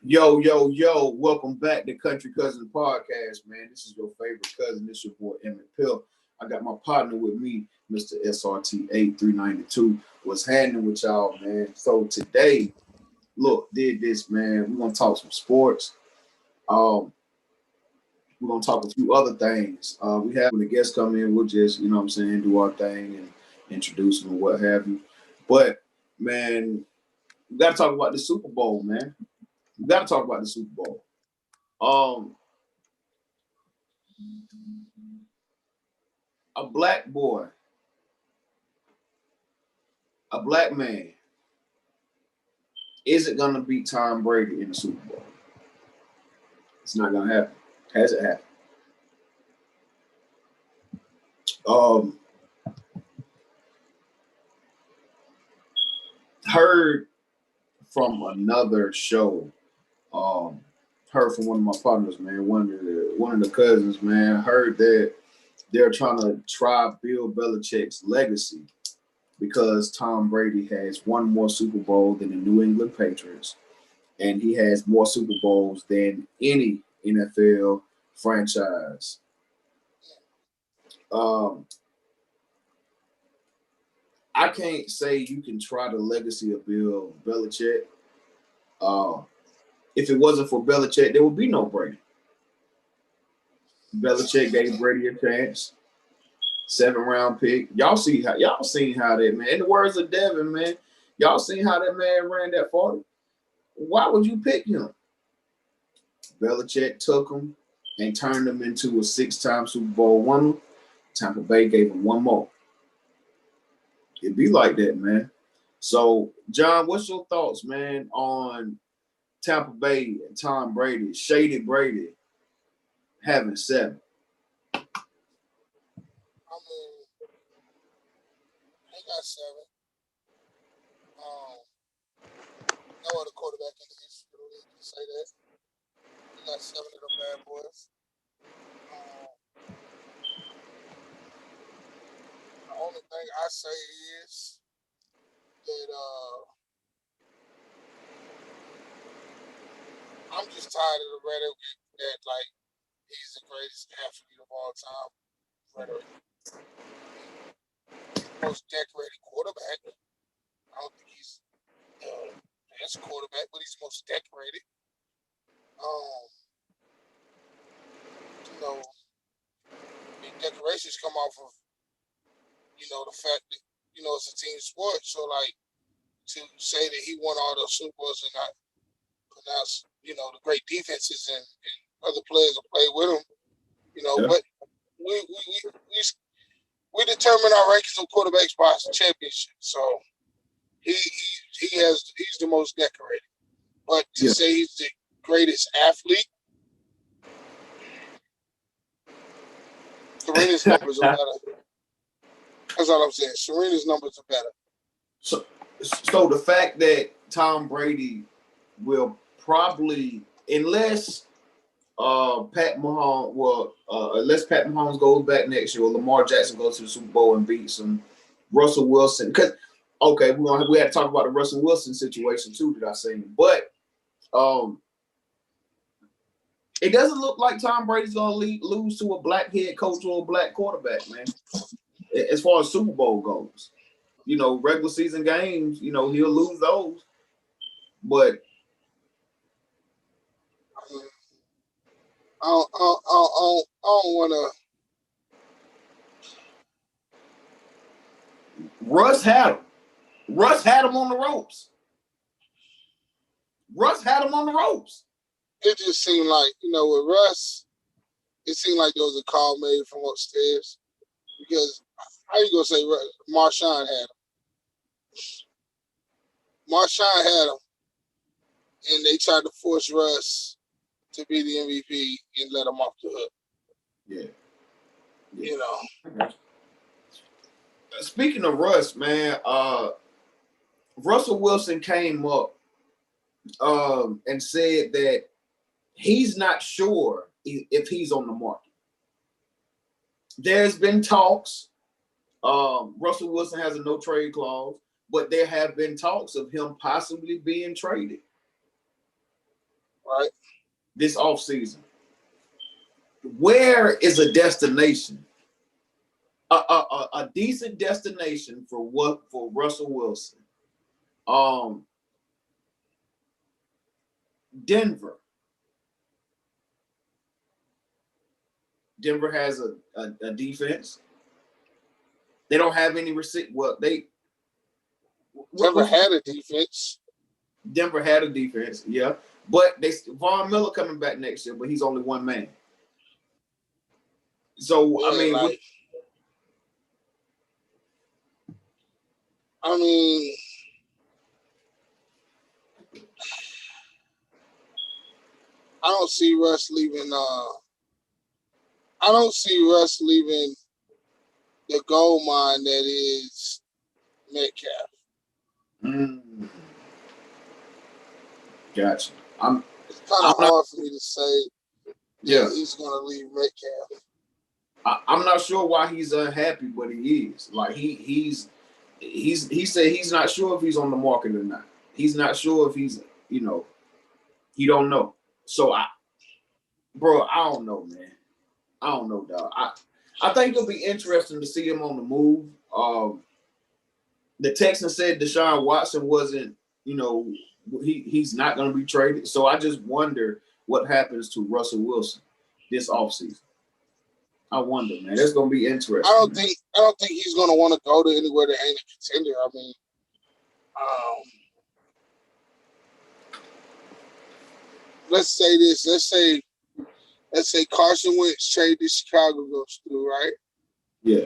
Yo, yo, yo, welcome back to Country Cousin Podcast, man. This is your favorite cousin. This is your boy, Emmett Pill. I got my partner with me, Mr. SRT8392. What's happening with y'all, man? So today, look, did this, man. We're going to talk some sports. We're going to talk a few other things. We have when the guests come in, we'll just, you know what I'm saying, do our thing and introduce them and what have you. But, man, we got to talk about the Super Bowl, man. We got to talk about the Super Bowl. A black boy, a black man, isn't going to beat Tom Brady in the Super Bowl. It's not going to happen. Has it happened? Heard from another show. Heard from one of my partners, man, one of the cousins, man, heard that they're trying to try Bill Belichick's legacy because Tom Brady has one more Super Bowl than the New England Patriots, and he has more Super Bowls than any NFL franchise. I can't say you can try the legacy of Bill Belichick. If it wasn't for Belichick, there would be no Brady. Belichick gave Brady a chance. 7th-round pick. Y'all seen how that, man. In the words of Devin, man, y'all seen how that man ran that 40. Why would you pick him? Belichick took him and turned him into a 6-time Super Bowl winner. Tampa Bay gave him one more. It'd be like that, man. So, John, what's your thoughts, man, on Tampa Bay and Tom Brady, Shady Brady, having 7? I mean, he got 7. No other quarterback in the history of the league can say that. He got 7 of them bad boys. The only thing I say is that I'm just tired of the rhetoric that, like, he's the greatest athlete of all time rhetoric. Most decorated quarterback. I don't think he's the best quarterback, but he's the most decorated. Decorations come off of, the fact that, it's a team sport. So, like, to say that he won all those Super Bowls and not pronounce, the great defenses and other players that play with him, Yeah. But we determine our rankings of quarterbacks by championship. So he's the most decorated. But to say he's the greatest athlete, Serena's numbers are better. That's all I'm saying. Serena's numbers are better. So the fact that Tom Brady will probably, unless Pat Mahomes goes back next year, or Lamar Jackson goes to the Super Bowl and beats some Russell Wilson. Because we had to talk about the Russell Wilson situation too that I seen, but it doesn't look like Tom Brady's gonna lose to a black head coach or a black quarterback, man. As far as Super Bowl goes, regular season games, he'll lose those, but I don't want to. Russ had him. Russ had him on the ropes. It just seemed like, with Russ, it seemed like there was a call made from upstairs. Because how you gonna say Marshawn had him? Marshawn had him, and they tried to force Russ to be the MVP and let him off the hook. Yeah. Speaking of Russ, man, Russell Wilson came up and said that he's not sure if he's on the market. There's been talks. Russell Wilson has a no trade clause, but there have been talks of him possibly being traded. Right. This offseason. Where is a destination? A decent destination for Russell Wilson. Denver. Denver has a defense. They don't have any receipt. Well, Denver had a defense. Denver had a defense, yeah. But Von Miller coming back next year, but he's only one man. So Yeah, I don't see Russ leaving. I don't see Russ leaving the gold mine that is Metcalf. Gotcha. It's kind of hard for me to say. Yeah, he's going to leave Metcalf. I'm not sure why he's unhappy, but he is. Like he said he's not sure if he's on the market or not. He's not sure if he's, he don't know. So I don't know, man. I don't know, dog. I think it'll be interesting to see him on the move. The Texans said Deshaun Watson wasn't, he's not going to be traded. So I just wonder what happens to Russell Wilson this offseason. I wonder, man. That's going to be interesting. I don't think he's going to want to go to anywhere that ain't a contender. I mean, let's say this. Let's say Carson Wentz trade to Chicago goes through, right? Yeah.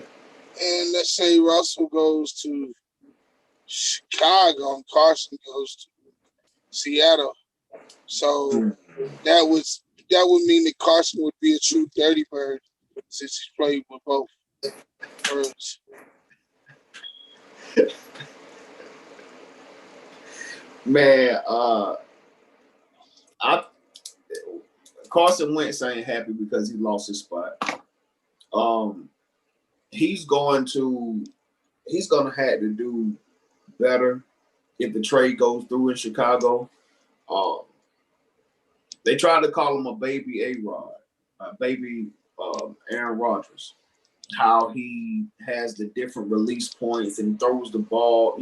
And let's say Russell goes to Chicago and Carson goes to Seattle. So that would mean that Carson would be a true 30 bird since he's played with both birds. Man, Carson Wentz ain't happy because he lost his spot. He's gonna have to do better if the trade goes through in Chicago. They tried to call him a baby A-Rod, a baby Aaron Rodgers. How he has the different release points and throws the ball,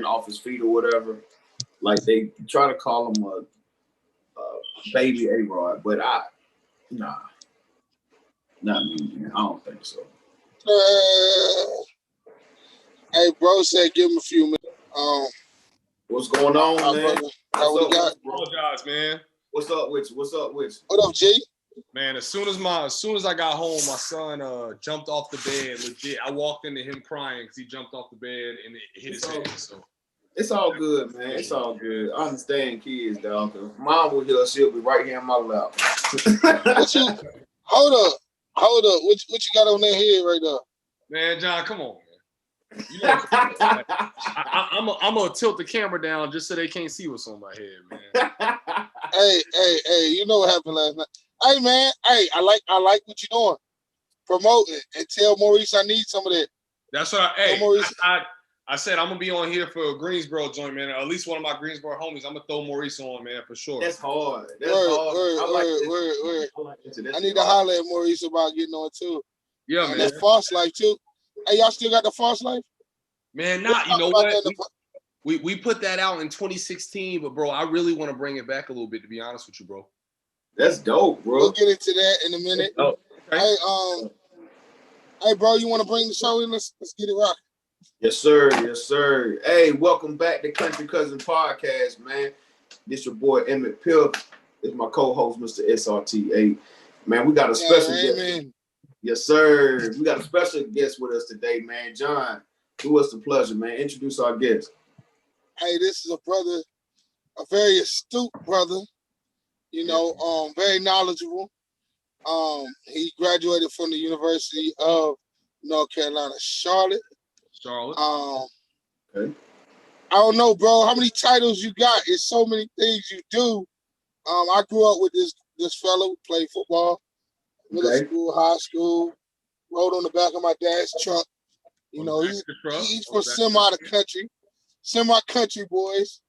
off his feet or whatever. Like they try to call him a baby A-Rod, but not me, man. I don't think so. Hey, bro said give him a few minutes. What's going on, man? Apologize, man. What's up with you? What up, G? Man, as soon as I got home, my son jumped off the bed. Legit, I walked into him crying because he jumped off the bed and it hit his head. So it's all good, man. It's all good. I understand kids, dog. Mom will hear, she'll be right here in my lap. Hold up. What you got on that head right now? Man, John, come on, man. I'm gonna tilt the camera down just so they can't see what's on my head, man. Hey, you know what happened last night? Hey, man. Hey, I like what you're doing. Promote it and tell Maurice I need some of that. That's what I said. I'm gonna be on here for a Greensboro joint, man. At least one of my Greensboro homies. I'm gonna throw Maurice on, man, for sure. That's hard. Word. I need to holler at Maurice about getting on too. Yeah, man. That False Life too. Hey, y'all still got the False Life? Man, you know what? We put that out in 2016, but bro, I really want to bring it back a little bit, to be honest with you, bro. That's dope, bro. We'll get into that in a minute. Okay. Hey, bro, you want to bring the show in? Let's get it rocking. Yes, sir. Hey, welcome back to Country Cousin Podcast, man. This your boy Emmett Pill. This is my co-host, Mr. SRT8. Man, we got a special guest. Amen. Yes, sir. We got a special guest with us today, man. John, do us the pleasure, man. Introduce our guest. Hey, this is a brother, a very astute brother. Very knowledgeable. He graduated from the University of North Carolina, Charlotte. Okay. I don't know, bro, how many titles you got? It's so many things you do. I grew up with this fellow who played football, middle school, high school, rode on the back of my dad's truck. He's from semi-country boys.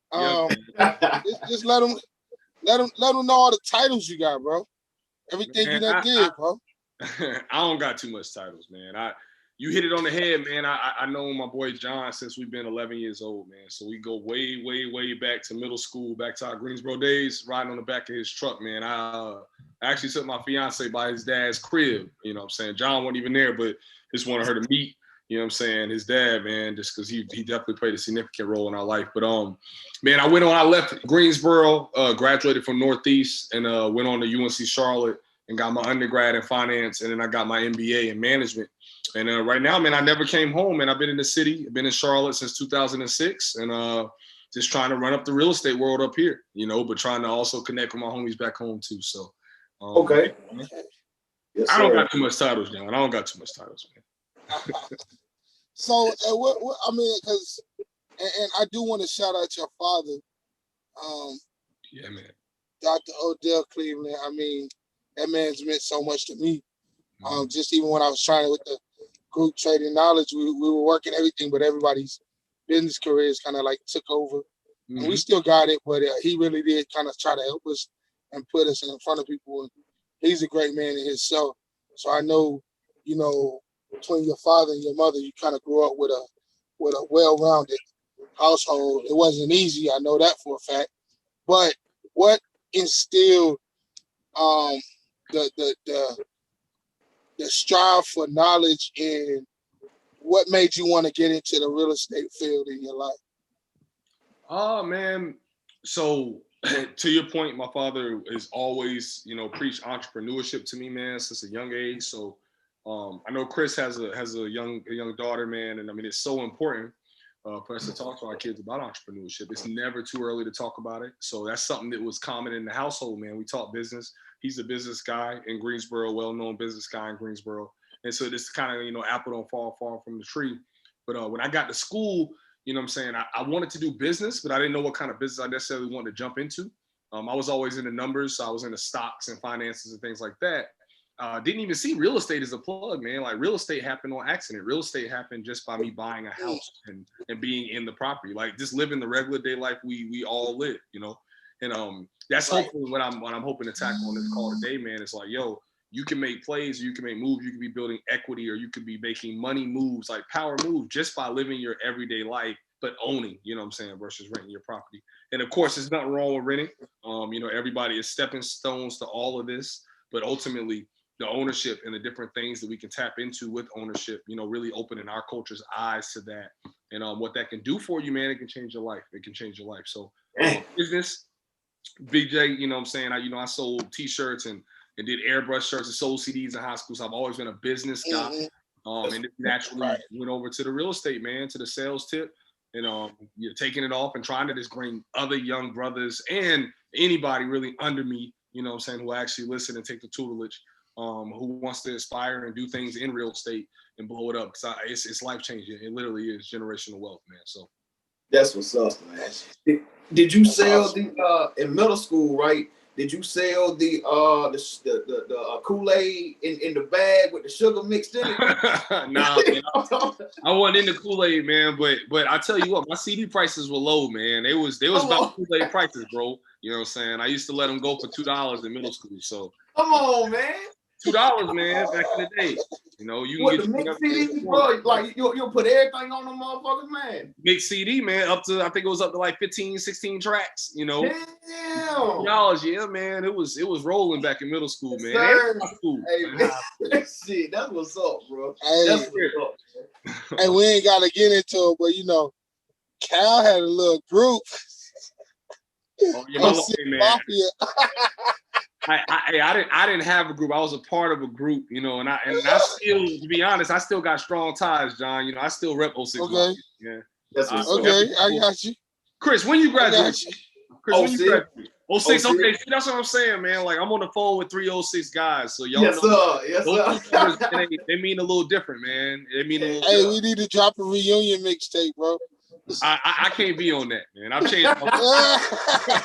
Just let him let them know all the titles you got, bro. Everything you done did, bro. I don't got too much titles, man. You hit it on the head, man. I know my boy John since we've been 11 years old, man. So we go way, way, way back to middle school, back to our Greensboro days, riding on the back of his truck, man. I actually took my fiance by his dad's crib. You know what I'm saying? John wasn't even there, but just wanted her to meet, you know what I'm saying, his dad, man, just because he definitely played a significant role in our life. But man, I left Greensboro, graduated from Northeast, and went on to UNC Charlotte and got my undergrad in finance, and then I got my MBA in management. And right now, man, I never came home, and I've been in the city. I've been in Charlotte since 2006, and just trying to run up the real estate world up here, you know, but trying to also connect with my homies back home too. So, okay. Yes, I don't got too much titles, John. I don't got too much titles, man. So, what I mean, because, and I do want to shout out your father, yeah, man, Dr. Odell Cleveland. I mean, that man's meant so much to me. Just even when I was trying with the group trading knowledge, we were working everything, but everybody's business careers kind of like took over. Mm-hmm. And we still got it, but he really did kind of try to help us and put us in front of people. And he's a great man in himself. So I know, you know, between your father and your mother, you kind of grew up with a well-rounded household. It wasn't easy, I know that for a fact. But what instilled the strive for knowledge, and what made you want to get into the real estate field in your life? Oh, man. So to your point, my father has always, you know, preached entrepreneurship to me, man, since a young age. So I know Chris has a young daughter, man, and I mean, it's so important for us to talk to our kids about entrepreneurship. It's never too early to talk about it. So that's something that was common in the household, man. We taught business. He's a business guy in Greensboro, well-known business guy in Greensboro. And so this kind of, you know, apple don't fall far from the tree. But when I got to school, you know what I'm saying, I wanted to do business, but I didn't know what kind of business I necessarily wanted to jump into. I was always in the numbers. So I was in the stocks and finances and things like that. Didn't even see real estate as a plug, man. Like, real estate happened on accident. Real estate happened just by me buying a house and being in the property, like just living the regular day life we all live, you know. And that's hopefully what I'm hoping to tackle on this call today, man. It's like, yo, you can make plays, or you can make moves, you can be building equity, or you could be making money moves, like power moves, just by living your everyday life, but owning, you know what I'm saying, versus renting your property. And of course, there's nothing wrong with renting. You know, everybody is stepping stones to all of this, but ultimately, the ownership and the different things that we can tap into with ownership, you know, really opening our culture's eyes to that. And what that can do for you, man, it can change your life. It can change your life. So business, Big J, you know what I'm saying? I sold T-shirts and did airbrush shirts and sold CDs in high school. So I've always been a business guy. And it naturally went over to the real estate, man, to the sales tip. And you're taking it off and trying to just bring other young brothers and anybody really under me, you know what I'm saying, who actually listen and take the tutelage. Who wants to aspire and do things in real estate and blow it up. Because it's life-changing. It literally is generational wealth, man. So that's what's up, man. Did you sell the in middle school, right? Did you sell the Kool-Aid in the bag with the sugar mixed in it? Nah, man, I wasn't into Kool-Aid, man. But I tell you what, my CD prices were low, man. They was about Kool-Aid prices, bro. You know what I'm saying? I used to let them go for $2 in middle school. So come on, man. $2, man, back in the day. You know, you can get the mixed CD, bro. Like you'll put everything on them motherfuckers, man. Mixed CD, man, up to, I think it was up to like 15, 16 tracks, you know. Damn. $2, yeah, man. It was rolling back in middle school, man. School, hey, shit, that's what's up, bro. Hey, that's what's up. Hey, we ain't gotta get into it, but you know, Cal had a little group. Oh, yeah, man. I didn't have a group. I was a part of a group, you know, and I still, to be honest, I still got strong ties, John. You know, I still rep 06. Okay. Yeah. That's okay, I got you. Chris, when you graduated? Chris, when you graduated? 06. Okay, see, that's what I'm saying, man. Like, I'm on the phone with 3 06 guys, so y'all know. Yes, sir. They mean a little different, man. They mean a little different. We need to drop a reunion mixtape, bro. I can't be on that, man. I've changed my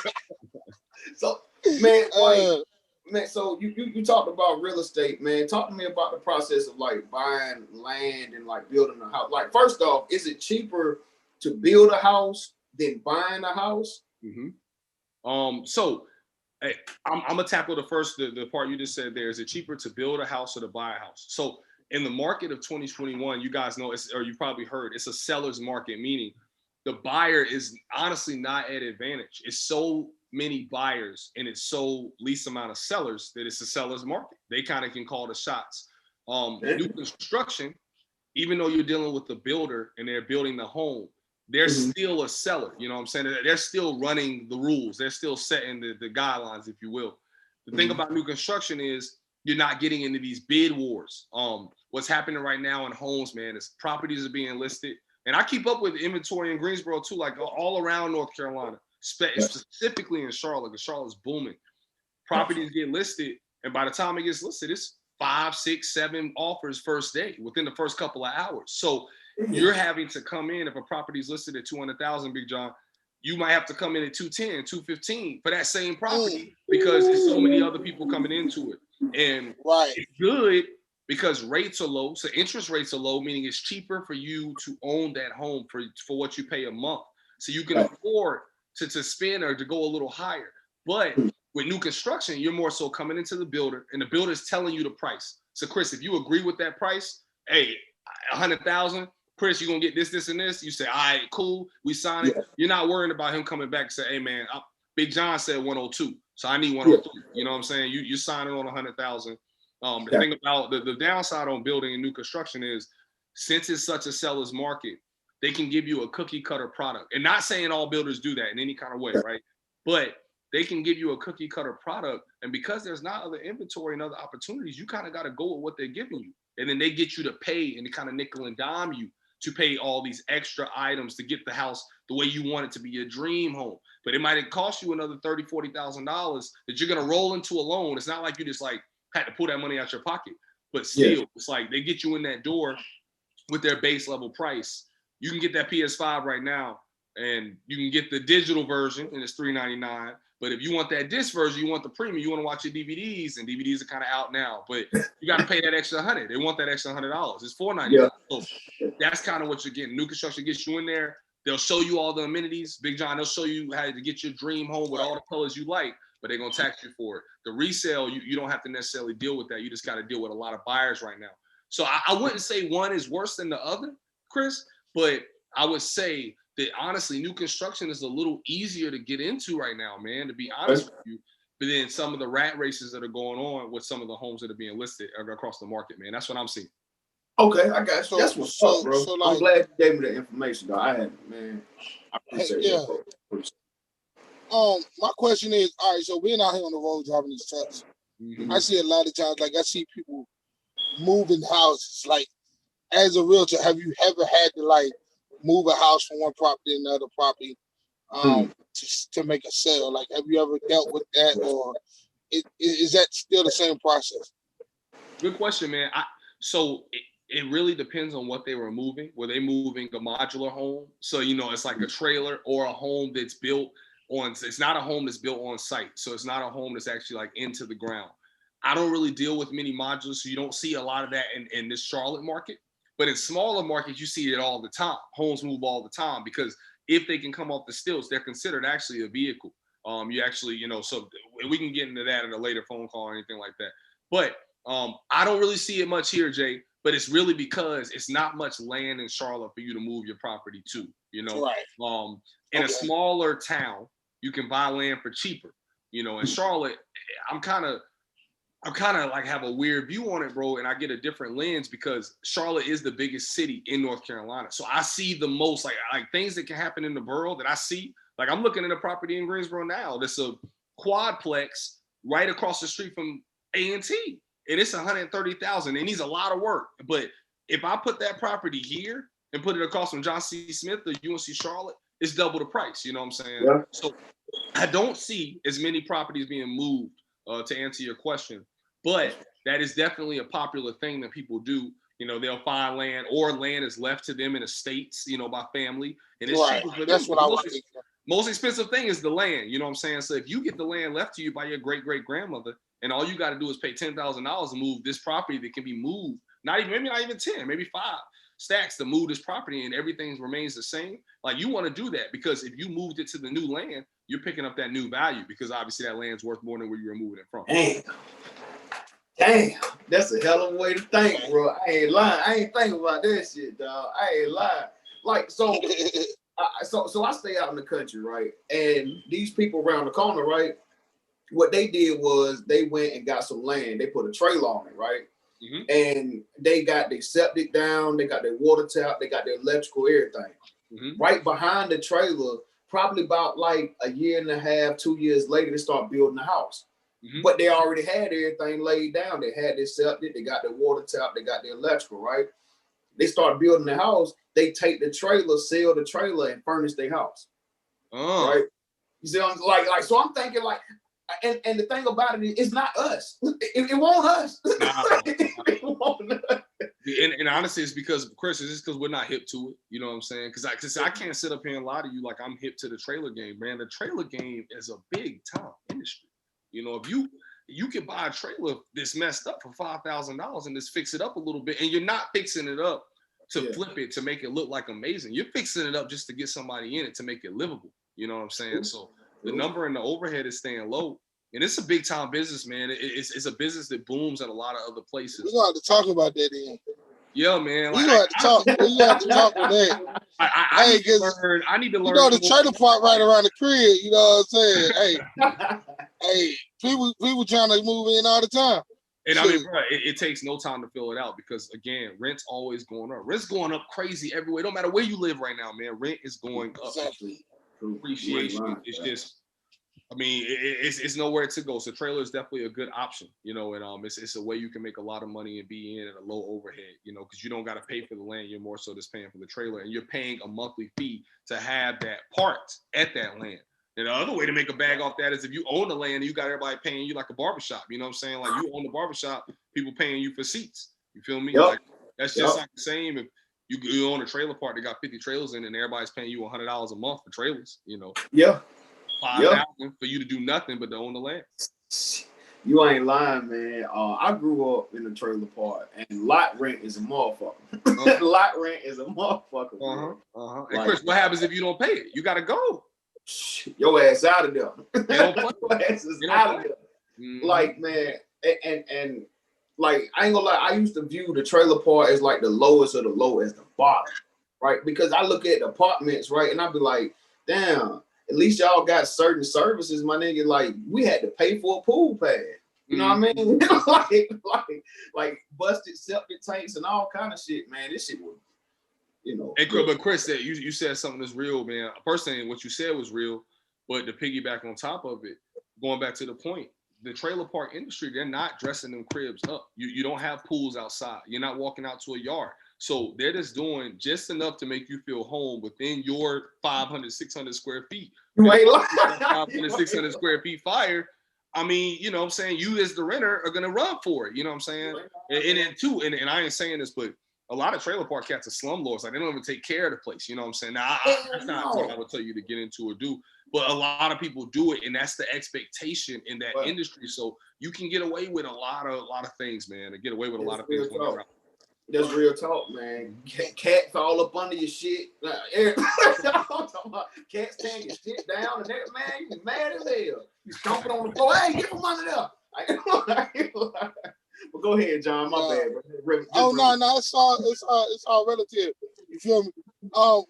So, man, man, so you talked about real estate, man. Talk to me about the process of like buying land and like building a house. Like, first off, is it cheaper to build a house than buying a house? Mm-hmm. So Hey, I'm gonna tackle the part you just said there. Is it cheaper to build a house or to buy a house? So in the market of 2021, you guys know, or you probably heard, it's a seller's market, meaning the buyer is honestly not at advantage. It's so many buyers and it's so least amount of sellers that it's a seller's market. They kind of can call the shots. New construction, even though you're dealing with the builder and they're building the home, they're still a seller. You know what I'm saying? They're still running the rules. They're still setting the guidelines, if you will. The thing about new construction is you're not getting into these bid wars. What's happening right now in homes, man, is properties are being listed. And I keep up with inventory in Greensboro too, like all around North Carolina, specifically in Charlotte, because Charlotte's booming. Properties get listed, and by the time it gets listed, it's 5, 6, 7 offers first day within the first couple of hours. So you're having to come in, if a property is listed at 200,000, Big John, you might have to come in at 210, 215 for that same property because there's so many other people coming into it. And it's good because rates are low. So interest rates are low, meaning it's cheaper for you to own that home for what you pay a month. So you can afford to spend or to go a little higher. But with new construction, you're more so coming into the builder and the builder is telling you the price. So Chris, if you agree with that price, hey, 100,000, Chris, you're gonna get this, this, and this. You say, all right, cool, we sign it. You're not worrying about him coming back and say, hey man, Big John said 102, so I need 103. You know what I'm saying? You're signing on 100,000. The thing about the downside on building and new construction is, since it's such a seller's market, they can give you a cookie cutter product. And not saying all builders do that in any kind of way, right? But they can give you a cookie cutter product. And because there's not other inventory and other opportunities, you kind of got to go with what they're giving you. And then they get you to pay and they kind of nickel and dime you to pay all these extra items to get the house the way you want it to be your dream home. But it might cost you another $30,000, $40,000 that you're going to roll into a loan. It's not like you just like had to pull that money out your pocket, but still it's like they get you in that door with their base level price. You can get that PS5 right now and you can get the digital version and it's $399. But if you want that disc version, you want the premium, you want to watch your DVDs, and DVDs are kind of out now, but you got to pay that extra $100. They want that extra $100. It's $499. So that's kind of what you're getting. New construction gets you in there. They'll show you all the amenities. Big John, they'll show you how to get your dream home with all the colors you like, but they're going to tax you for it. The resale, you don't have to necessarily deal with that. You just got to deal with a lot of buyers right now. So I wouldn't say one is worse than the other, Chris, but I would say that honestly, new construction is a little easier to get into right now, man, to be honest with you. But then some of the rat races that are going on with some of the homes that are being listed across the market, man. That's what I'm seeing. Okay, I got you. That's what's up, bro. So I'm glad you gave me the information, though. I appreciate it. My question is, all right, so being out here on the road driving these trucks, I see a lot of times, like I see people moving houses. Like, as a realtor, have you ever had to like move a house from one property to another property to make a sale? Like, have you ever dealt with that, or is that still the same process? Good question, man. So it really depends on what they were moving. Were they moving a modular home? So, it's like a trailer or a home that's built on, it's not a home that's built on site. So it's not a home that's actually like into the ground. I don't really deal with many modulars, so you don't see a lot of that in this Charlotte market. But in smaller markets, you see it all the time. Homes move all the time because if they can come off the stilts, they're considered actually a vehicle. You actually, so we can get into that in a later phone call or anything like that. But I don't really see it much here, Jay. But it's really because it's not much land in Charlotte for you to move your property to. Right. In a smaller town, you can buy land for cheaper. In Charlotte, I'm kind of like have a weird view on it, bro. And I get a different lens because Charlotte is the biggest city in North Carolina. So I see the most like things that can happen in the borough that I see. Like I'm looking at a property in Greensboro now. That's a quadplex right across the street from A&T. And it's 130,000 and needs a lot of work. But if I put that property here and put it across from John C. Smith or UNC Charlotte, it's double the price. You know what I'm saying? Yeah. So I don't see as many properties being moved to answer your question. But that is definitely a popular thing that people do. They'll find land or land is left to them in estates, by family. And it's cheaper for them. That's what I was thinking. Most expensive thing is the land. You know what I'm saying? So if you get the land left to you by your great-great-grandmother and all you got to do is pay $10,000 to move this property that can be moved, maybe not even 10, maybe 5 stacks to move this property and everything remains the same. Like you want to do that because if you moved it to the new land, you're picking up that new value because obviously that land's worth more than where you were moving it from. Damn, that's a hell of a way to think, bro. I ain't lying. I ain't thinking about that shit, dog. I ain't lying. Like, so I stay out in the country, right? And these people around the corner, right? What they did was they went and got some land. They put a trailer on it, right? Mm-hmm. And they got their septic down. They got their water tap. They got their electrical, everything. Mm-hmm. Right behind the trailer, probably about like a year and a half, 2 years later, they start building the house. Mm-hmm. But they already had everything laid down. They had their septic. They got their water tap. They got their electrical, right? They start building the house. They take the trailer, sell the trailer, and furnish their house. Oh. Right? You see, like so I'm thinking like, and the thing about it is, it's not us. It won't us. No. It won't us. And honestly, it's because Chris, it's just because we're not hip to it. You know what I'm saying? Because I can't sit up here and lie to you like I'm hip to the trailer game, man. The trailer game is a big time industry. You know, if you can buy a trailer that's messed up for $5,000 and just fix it up a little bit, and you're not fixing it up to flip it to make it look like amazing. You're fixing it up just to get somebody in it to make it livable. You know what I'm saying? So the number and the overhead is staying low. And it's a big time business, man. It's a business that booms at a lot of other places. We're going to have to talk about that then. Yeah, man. Like, we have to talk with that. I need to learn. You know, the trailer park right around the crib, you know what I'm saying? Hey, people trying to move in all the time. And I mean, bro, it takes no time to fill it out because, again, rent's always going up. Rent's going up crazy everywhere. No matter where you live right now, man, rent is going up. Exactly. Appreciation is just, I mean, it's nowhere to go. So trailer is definitely a good option, you know, and it's a way you can make a lot of money and be in at a low overhead, you know, because you don't got to pay for the land. You're more so just paying for the trailer, and you're paying a monthly fee to have that parked at that land. And the other way to make a bag off that is if you own the land and you got everybody paying you like a barbershop. You know what I'm saying? Like, you own the barbershop, people paying you for seats. You feel me? Yep. Like, that's just like the same if you own a trailer park that got 50 trailers in and everybody's paying you $100 a month for trailers, you know. Yeah. $5,000 for you to do nothing but to own the land. You ain't lying, man. I grew up in a trailer park, and lot rent is a motherfucker. Lot rent is a motherfucker. And like, Chris, what happens if you don't pay it? You got to go. Your ass out of there. Your ass is out of there. Mm-hmm. Like, man, and like, I ain't gonna lie, I used to view the trailer park as like the lowest of the low, as the bottom, right? Because I look at the apartments, right, and I'd be like, damn, at least y'all got certain services, my nigga. Like, we had to pay for a pool pad. You know what I mean? like busted septic tanks and all kind of shit, man. This shit was, you know. And but Chris said you said something that's real, man. Personally, what you said was real, but to piggyback on top of it, going back to the point, the trailer park industry, they're not dressing them cribs up. You don't have pools outside. You're not walking out to a yard. So they're just doing just enough to make you feel home within your 500, 600 square feet. You ain't lying. 500, 600 square feet fire. I mean, you know what I'm saying? You as the renter are going to run for it. You know what I'm saying? And then too, and I ain't saying this, but a lot of trailer park cats are slumlords. Like, they don't even take care of the place. You know what I'm saying? Now, that's not what I would tell you to get into or do. But a lot of people do it, and that's the expectation in that industry. So you can get away with a lot of things, man. And get away with a lot of things. That's real talk, man. Cats all up under your shit. Cats tearing your shit down, and that, man, you mad as hell. You stomping on the floor. Hey, get from under there. But go ahead, John. My bad. No, it's all relative. You feel me?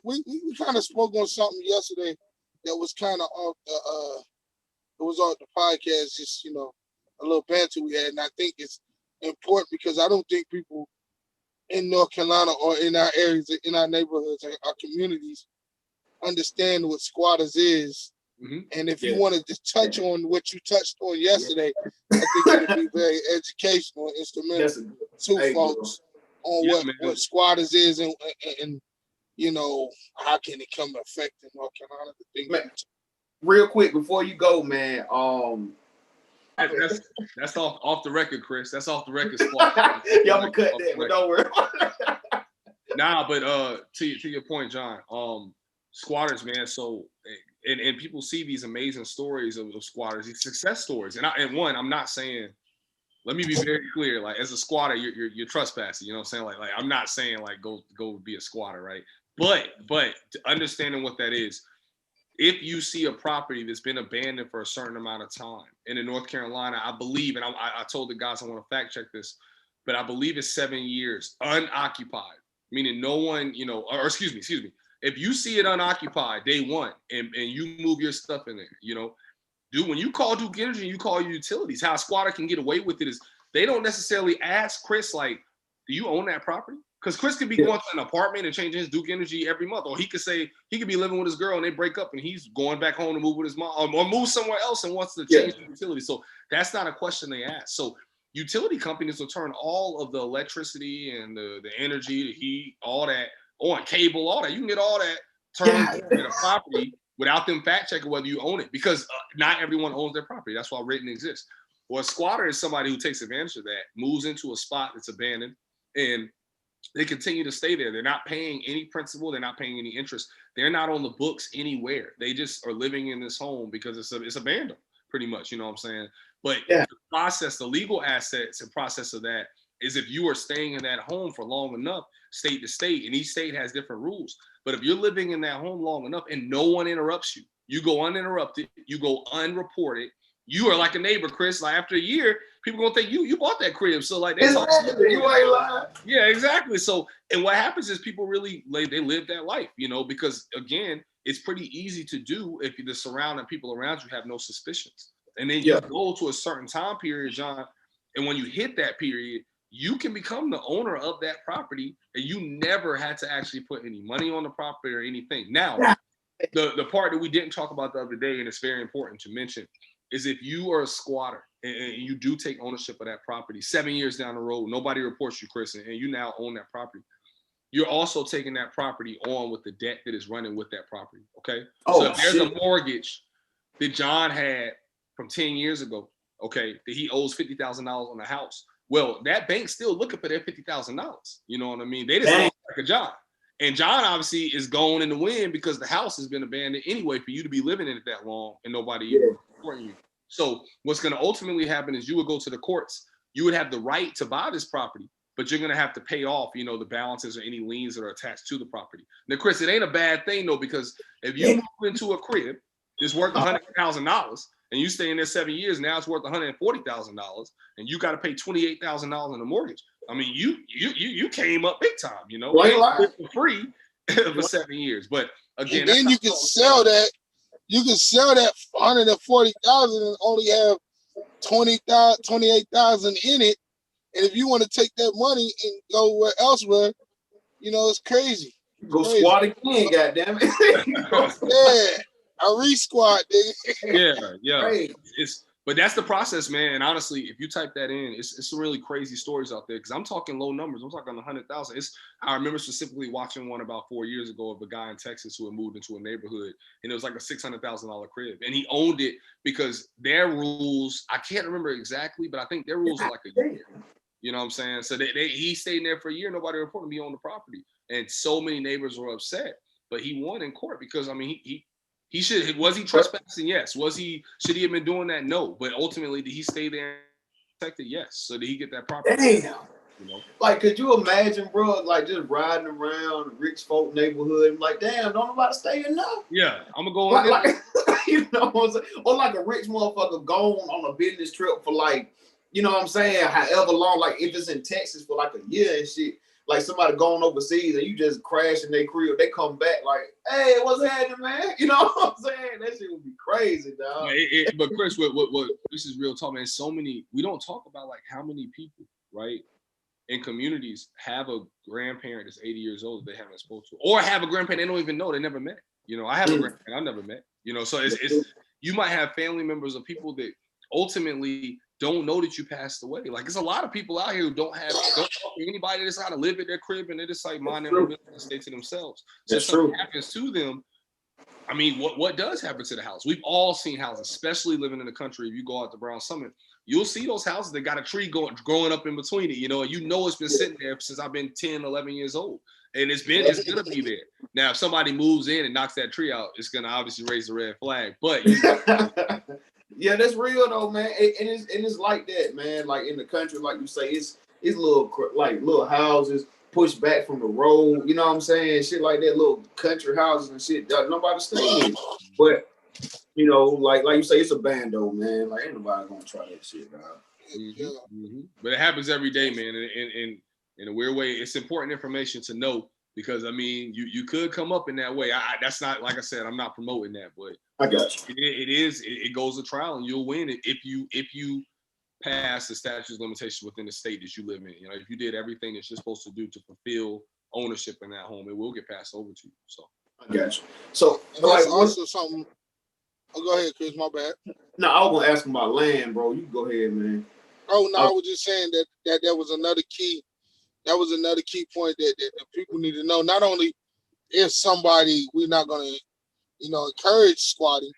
We kind of spoke on something yesterday that was kind of off it was off the podcast, just, you know, a little banter we had, and I think it's important because I don't think people in North Carolina or in our areas, in our neighborhoods, our communities, understand what squatters is. Mm-hmm. And if you wanted to touch on what you touched on yesterday, I think it would be very educational and instrumental to folks on what squatters is and you know, how can it come affect in North Carolina? Real quick before you go, man. That's off the record, Chris. That's off the record. Y'all gonna cut that, but don't worry. Nah, but to your point, John. Squatters, man. So and people see these amazing stories of squatters, these success stories. And I'm not saying. Let me be very clear. Like, as a squatter, you're trespassing. You know what I'm saying? Like I'm not saying like go be a squatter, right? But understanding what that is, if you see a property that's been abandoned for a certain amount of time, and in North Carolina, I believe, and I told the guys I want to fact check this, but I believe it's 7 years unoccupied, meaning no one, or excuse me, if you see it unoccupied day one and you move your stuff in there, dude, when you call Duke Energy and you call your utilities, how a squatter can get away with it is they don't necessarily ask Chris, like, do you own that property? Because Chris could be going to an apartment and changing his Duke Energy every month. Or he could say he could be living with his girl and they break up and he's going back home to move with his mom or move somewhere else and wants to change the utility. So that's not a question they ask. So utility companies will turn all of the electricity and the energy, the heat, all that on, cable, all that. You can get all that turned into a property without them fact checking whether you own it, because not everyone owns their property. That's why written exists. Well, a squatter is somebody who takes advantage of that, moves into a spot that's abandoned, and they continue to stay there. They're not paying any principal. They're not paying any interest. They're not on the books anywhere. They just are living in this home because it's abandoned, pretty much. You know what I'm saying? But the process, the legal assets and process of that is if you are staying in that home for long enough, state to state, and each state has different rules. But if you're living in that home long enough and no one interrupts you, you go uninterrupted, you go unreported, you are like a neighbor, Chris. Like after a year, people gonna think you bought that crib. So like you ain't lying. Yeah, exactly. So and what happens is people really they live that life, because again, it's pretty easy to do if the surrounding people around you have no suspicions. And then you go to a certain time period, John, and when you hit that period, you can become the owner of that property, and you never had to actually put any money on the property or anything. Now, the part that we didn't talk about the other day, and it's very important to mention, is if you are a squatter and you do take ownership of that property 7 years down the road, nobody reports you, Chris, and you now own that property. You're also taking that property on with the debt that is running with that property, okay? So if there's a mortgage that John had from 10 years ago, okay, that he owes $50,000 on the house, well, that bank's still looking for their $50,000. You know what I mean? They just don't like a John. And John obviously is going in the wind because the house has been abandoned anyway for you to be living in it that long and nobody reporting you. So what's going to ultimately happen is you would go to the courts. You would have the right to buy this property, but you're going to have to pay off, the balances or any liens that are attached to the property. Now, Chris, it ain't a bad thing though, because if you move into a crib that's worth $100,000 and you stay in there 7 years, now it's worth $140,000, and you got to pay $28,000 in the mortgage. I mean, you came up big time, for free for 7 years. But again, and then you can sell that. You can sell that for $140,000 and only have 28,000 in it. And if you want to take that money and go elsewhere, it's crazy. Go squat again, goddammit. I re-squat, nigga. Yeah. But that's the process, man. And honestly, if you type that in, it's some really crazy stories out there. Because I'm talking low numbers. I'm talking 100,000. I remember specifically watching one about 4 years ago of a guy in Texas who had moved into a neighborhood, and it was like a $600,000 crib, and he owned it because their rules, I can't remember exactly, but I think their rules were like a year. You know what I'm saying? So he stayed there for a year. Nobody reported him. He owned the property, and so many neighbors were upset. But he won in court because he should. Was he trespassing? Yes. Should he have been doing that? No. But ultimately, did he stay there protected? Yes. So did he get that property? Damn. Like, could you imagine, bro? Like just riding around rich folk neighborhood, and like, damn, don't nobody stay in there? Yeah, I'm gonna go on. Like, what I'm saying? Or like a rich motherfucker going on a business trip for like, what I'm saying? However long, like if it's in Texas for like a year and shit. Like somebody going overseas and you just crash in their crib, they come back like, hey, what's happening, man? You know what I'm saying? That shit would be crazy, dog. But Chris, what this is real talk, man. So many, we don't talk about like how many people, right, in communities have a grandparent that's 80 years old that they haven't spoken to, or have a grandparent they don't even know, they never met. I have a grandparent I've never met. So it's you might have family members of people that ultimately don't know that you passed away. Like there's a lot of people out here who don't talk to anybody that's how to live at their crib, and they just like mind their own business and stay to themselves. So if something happens to them, I mean, what does happen to the house? We've all seen houses, especially living in the country. If you go out to Brown Summit, you'll see those houses that got a tree growing up in between it, and it's been sitting there since I've been 10, 11 years old. And it's gonna be there. Now, if somebody moves in and knocks that tree out, it's gonna obviously raise the red flag. But yeah, that's real though, man. And it's like that, man. Like in the country, like you say, it's little houses. pushed back from the road. You know what I'm saying? Shit like that, little country houses and shit. Nobody staying in. But you know, like you say, it's a bando, man. Like ain't nobody gonna try that shit, dog. But it happens every day, man. And in a weird way, it's important information to know because I mean, you could come up in that way. That's not, like I said, I'm not promoting that, but I got you. It goes to trial and you'll win it if you pass the statute of limitations within the state that you live in. You know, if you did everything that you're supposed to do to fulfill ownership in that home, it will get passed over to you. So I got you. So and that's also something. Oh, go ahead, Chris. My bad. No, I was gonna ask him about land, bro. You go ahead, man. Oh no, I was just saying that was another key. That was another key point that people need to know. Not only if somebody, we're not gonna, encourage squatting,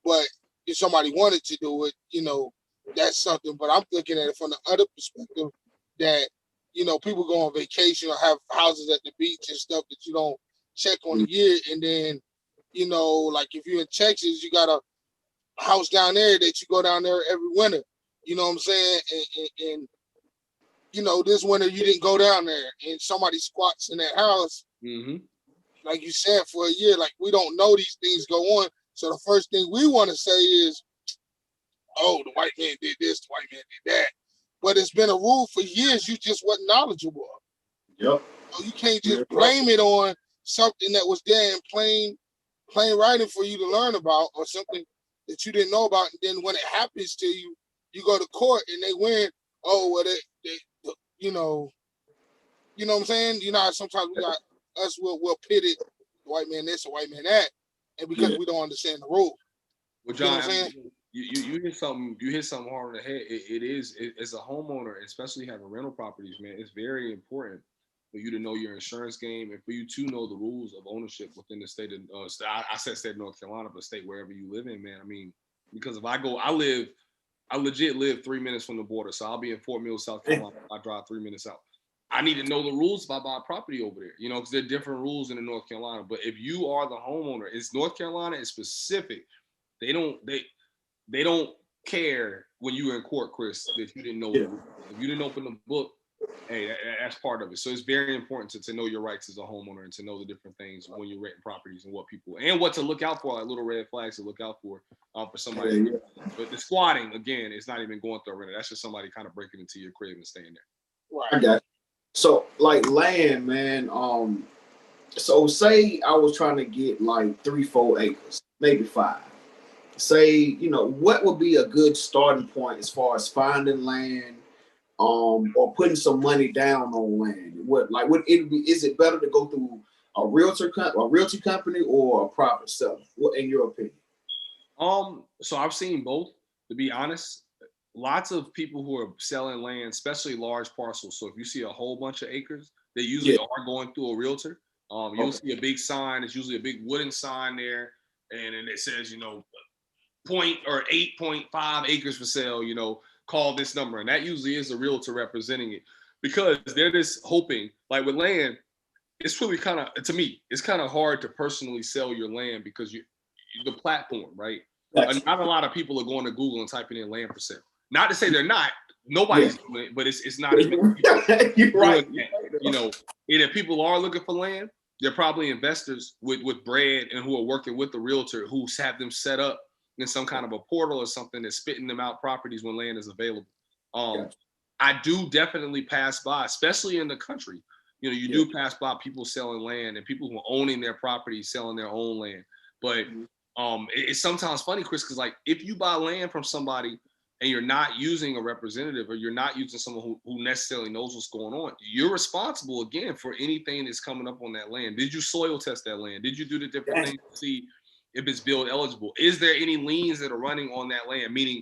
but if somebody wanted to do it, that's something. But I'm looking at it from the other perspective that, people go on vacation or have houses at the beach and stuff that you don't check on a year. And then, like if you're in Texas, you got a house down there that you go down there every winter. You know what I'm saying? And this winter you didn't go down there and somebody squats in that house. Like you said, for a year, like we don't know these things go on. So the first thing we want to say is, oh, the white man did this, the white man did that. But it's been a rule for years you just wasn't knowledgeable of. Yep. So you can't just blame it on something that was there in plain writing for you to learn about or something that you didn't know about. And then when it happens to you, you go to court and they win. Oh, well, they you know what I'm saying? Sometimes we got us, we'll pit it, the white man this, the white man that, and because we don't understand the rule. Well, John, you hit something hard on the head. It is as a homeowner, especially having rental properties, man. It's very important for you to know your insurance game and for you to know the rules of ownership within the state of I said state of North Carolina, but state wherever you live in, man. I mean, because if I legit live 3 minutes from the border, so I'll be in Fort Mill, South Carolina. I drive 3 minutes out. I need to know the rules if I buy a property over there, because there are different rules in North Carolina. But if you are the homeowner, North Carolina is specific. They don't care when you were in court, Chris, that you didn't know. If you didn't open the book, hey, that's part of it. So it's very important to know your rights as a homeowner and to know the different things when you're renting properties and what to look out for, like little red flags to look out for somebody. Yeah. But the squatting, again, is not even going through a renter. That's just somebody kind of breaking into your crib and staying there. Right. I got you. So like land, man. So say I was trying to get like 3-4 acres, maybe 5. Say, what would be a good starting point as far as finding land, or putting some money down on land? Is it better to go through a realty company or a private seller? What, in your opinion? So I've seen both, to be honest. Lots of people who are selling land, especially large parcels. So if you see a whole bunch of acres, they usually are going through a realtor. You'll see a big sign. It's usually a big wooden sign there, and then it says, 8.5 acres for sale. Call this number, and that usually is a realtor representing it, because they're just hoping. Like with land, it's really to me, it's kind of hard to personally sell your land because the platform, right? Not a lot of people are going to Google and typing in land for sale. Not to say they're not. Nobody's doing it, but it's not even. You're right. And if people are looking for land, they're probably investors with bread and who are working with the realtor who have them set up in some kind of a portal or something that's spitting them out properties when land is available. I do definitely pass by, especially in the country. You do pass by people selling land and people who are owning their property, selling their own land. But it's sometimes funny, Chris, because like if you buy land from somebody and you're not using a representative or you're not using someone who necessarily knows what's going on, you're responsible again for anything that's coming up on that land. Did you soil test that land? Did you do the different things to see if it's build eligible? Is there any liens that are running on that land? Meaning,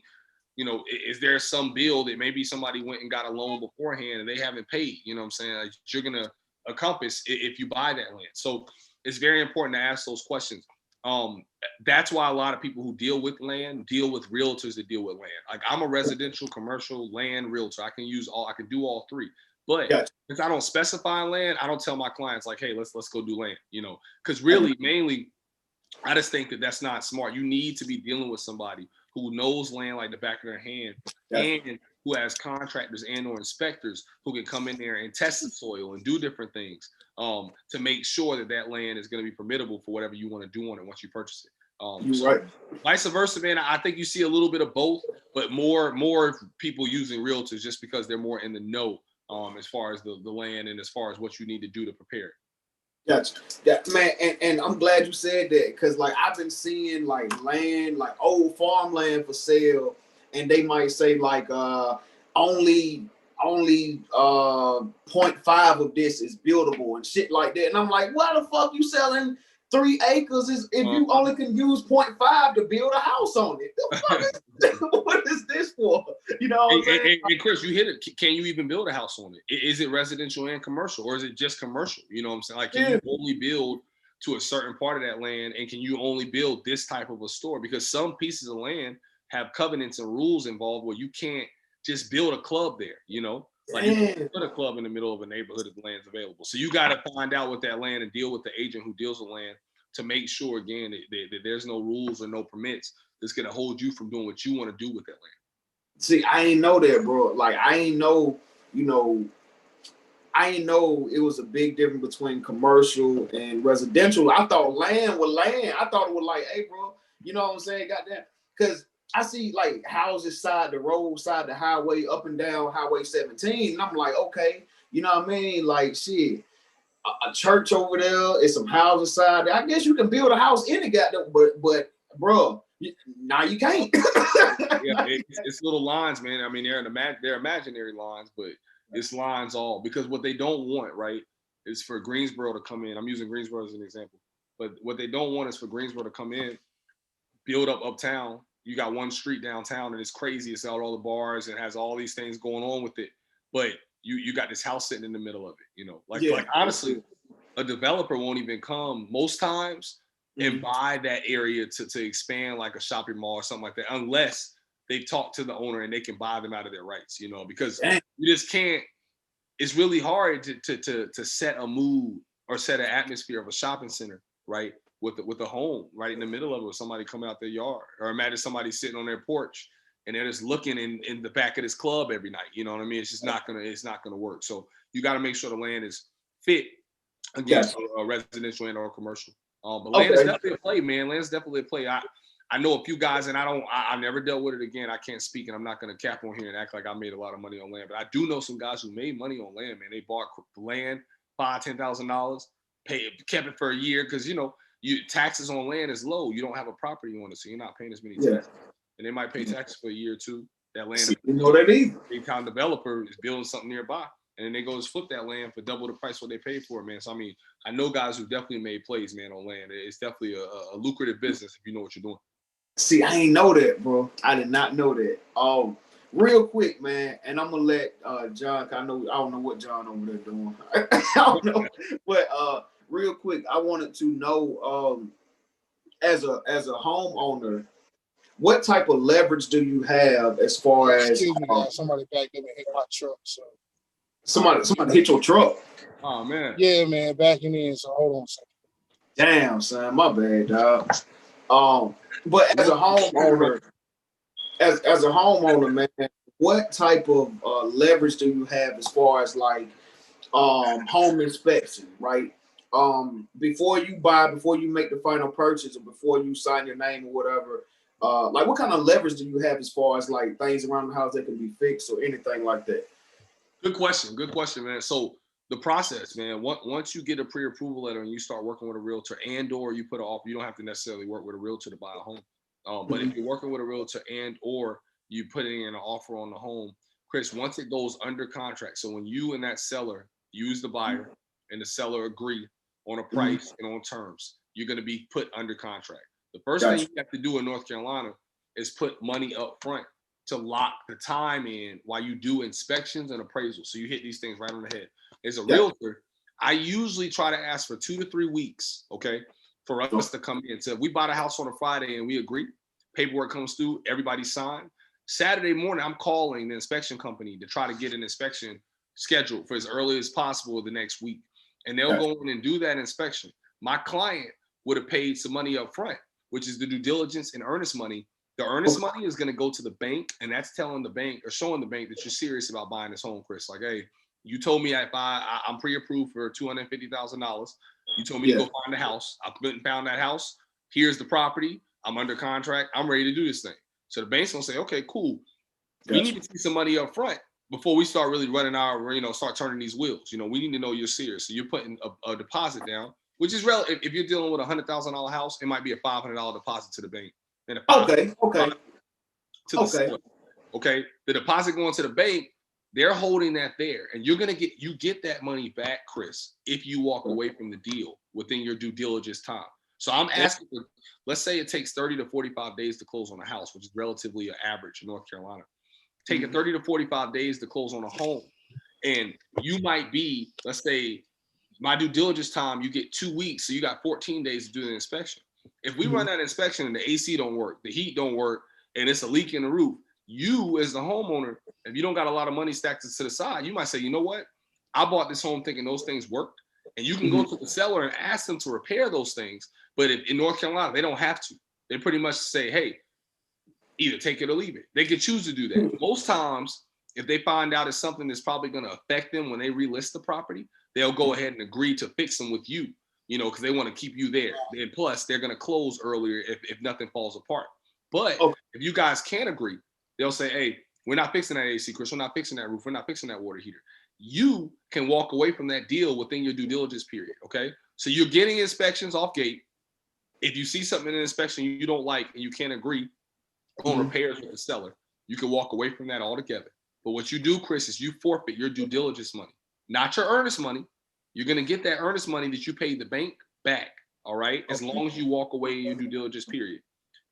is there some bill that maybe somebody went and got a loan beforehand and they haven't paid? You know what I'm saying? Like, you're going to encompass if you buy that land. So it's very important to ask those questions. That's why a lot of people who deal with land deal with realtors that deal with land. Like I'm a residential, commercial, land realtor. I can do all three. But since I don't specify land, I don't tell my clients like, hey, let's go do land, because really mainly I just think that that's not smart. You need to be dealing with somebody who knows land like the back of their hand and who has contractors and or inspectors who can come in there and test the soil and do different things to make sure that that land is going to be permittable for whatever you want to do on it once you purchase it. You're right. Vice versa, man. I think you see a little bit of both, but more people using realtors just because they're more in the know as far as the land and as far as what you need to do to prepare it. Gotcha. Yeah, man, and I'm glad you said that, because like I've been seeing like land, like old farmland for sale, and they might say like only 0.5 of this is buildable and shit like that. And I'm like, why the fuck you selling 3 acres if you only can use 0.5 to build a house on it? The fuck is what is this for? You know what I'm saying? And Chris, you hit it. Can you even build a house on it? Is it residential and commercial, or is it just commercial? You know what I'm saying? Like, can you only build to a certain part of that land, and can you only build this type of a store? Because some pieces of land have covenants and rules involved where you can't just build a club there, you know? Like you can put a club in the middle of a neighborhood if the land's available. So you got to find out what that land and deal with the agent who deals with land to make sure, again, that there's no rules or no permits that's going to hold you from doing what you want to do with that land. See, I ain't know that, bro. Like, I ain't know, you know, I ain't know it was a big difference between commercial and residential. I thought land was land. I thought it was like, hey, bro, you know what I'm saying? Goddamn. Because I see like houses side the road, side the highway, up and down Highway 17. And I'm like, okay, you know what I mean? Like, shit, a church over there, it's some houses side there. I guess you can build a house in it, goddamn, but bro, now you can't. Yeah, it's little lines, man. I mean, they're imaginary lines, but it's lines all, because what they don't want, right, is for Greensboro to come in. I'm using Greensboro as an example, but what they don't want is for Greensboro to come in, build up uptown. You got one street downtown and it's crazy. It's got all the bars and has all these things going on with it, but you got this house sitting in the middle of it. You know, like honestly, a developer won't even come most times and buy that area to expand like a shopping mall or something like that, unless they've talked to the owner and they can buy them out of their rights, you know, because you just can't. It's really hard to set a mood or set an atmosphere of a shopping center, right, with a home right in the middle of it, with somebody coming out their yard, or imagine somebody sitting on their porch and they're just looking in the back of this club every night. You know what I mean? It's just not gonna work. So you got to make sure the land is fit against a residential and or commercial. But land is definitely a play, man. Land's definitely a play. I know a few guys, and I've never dealt with it again. I can't speak, and I'm not going to cap on here and act like I made a lot of money on land. But I do know some guys who made money on land, man. They bought land, $5,000-$10,000, kept it for a year, because you know taxes on land is low. You don't have a property on it, so you're not paying as many taxes. And they might pay taxes for a year or two. That land, you know that either. big time developer is building something nearby, and then they go flip that land for double the price what they paid for it, man. So I mean, I know guys who definitely made plays, man, on land. It's definitely a lucrative business if you know what you're doing. See, I ain't know that, bro. I did not know that. Real quick, man, and I'm gonna let John. I don't know what John over there doing. I don't know, but real quick, I wanted to know, as a homeowner, what type of leverage do you have as far as? Excuse me, guys. Somebody backed up and hit my truck. So somebody hit your truck. Oh man. Yeah, man, backing in. So hold on a second. Damn, son, my bad, dog. But as a homeowner, man, what type of leverage do you have as far as like home inspection, right? Before you make the final purchase, or before you sign your name or whatever, like what kind of leverage do you have as far as like things around the house that can be fixed or anything like that? Good question, man. So the process, man, once you get a pre-approval letter and you start working with a realtor, and or you put an offer, you don't have to necessarily work with a realtor to buy a home. But if you're working with a realtor and or you putting in an offer on the home, Chris, once it goes under contract, so when you and that seller use the buyer and the seller agree on a price and on terms, you're going to be put under contract. The first thing you have to do in North Carolina is put money up front to lock the time in while you do inspections and appraisals. So you hit these things right on the head. As a realtor, I usually try to ask for 2 to 3 weeks, okay, for us to come in. So if we buy the house on a Friday and we agree, paperwork comes through, everybody signed. Saturday morning, I'm calling the inspection company to try to get an inspection scheduled for as early as possible the next week. And they'll go in and do that inspection. My client would have paid some money up front, which is the due diligence and earnest money The earnest money is going to go to the bank, and that's telling the bank or showing the bank that you're serious about buying this home, Chris. Like, hey, you told me I'm pre-approved for $250,000. You told me to go find the house. I went and found that house. Here's the property. I'm under contract. I'm ready to do this thing. So the bank's gonna say, okay, cool. We need to see some money up front before we start really running start turning these wheels. We need to know you're serious. So you're putting a deposit down, which is relative. If you're dealing with $100,000 house, it might be a $500 deposit to the bank. And to the seller. Okay. The deposit going to the bank, they're holding that there, and you get that money back, Chris, if you walk away from the deal within your due diligence time. So I'm asking, let's say it takes 30 to 45 days to close on a house, which is relatively an average in North Carolina. Taking 30 to 45 days to close on a home, and you might be, let's say, my due diligence time, you get 2 weeks, so you got 14 days to do the inspection. If we run that inspection and the AC don't work, the heat don't work, and it's a leak in the roof, you as the homeowner, if you don't got a lot of money stacked to the side, you might say, you know what? I bought this home thinking those things worked. And you can go to the seller and ask them to repair those things. But in North Carolina, they don't have to. They pretty much say, hey, either take it or leave it. They can choose to do that. Most times, if they find out it's something that's probably going to affect them when they relist the property, they'll go ahead and agree to fix them with you, because they want to keep you there. And plus, they're going to close earlier if nothing falls apart. But if you guys can't agree, they'll say, hey, we're not fixing that AC, Chris. We're not fixing that roof. We're not fixing that water heater. You can walk away from that deal within your due diligence period, okay? So you're getting inspections off gate. If you see something in an inspection you don't like and you can't agree on repairs with the seller, you can walk away from that altogether. But what you do, Chris, is you forfeit your due diligence money, not your earnest money. You're going to get that earnest money that you paid the bank back, all right, as long as you walk away in your due diligence period.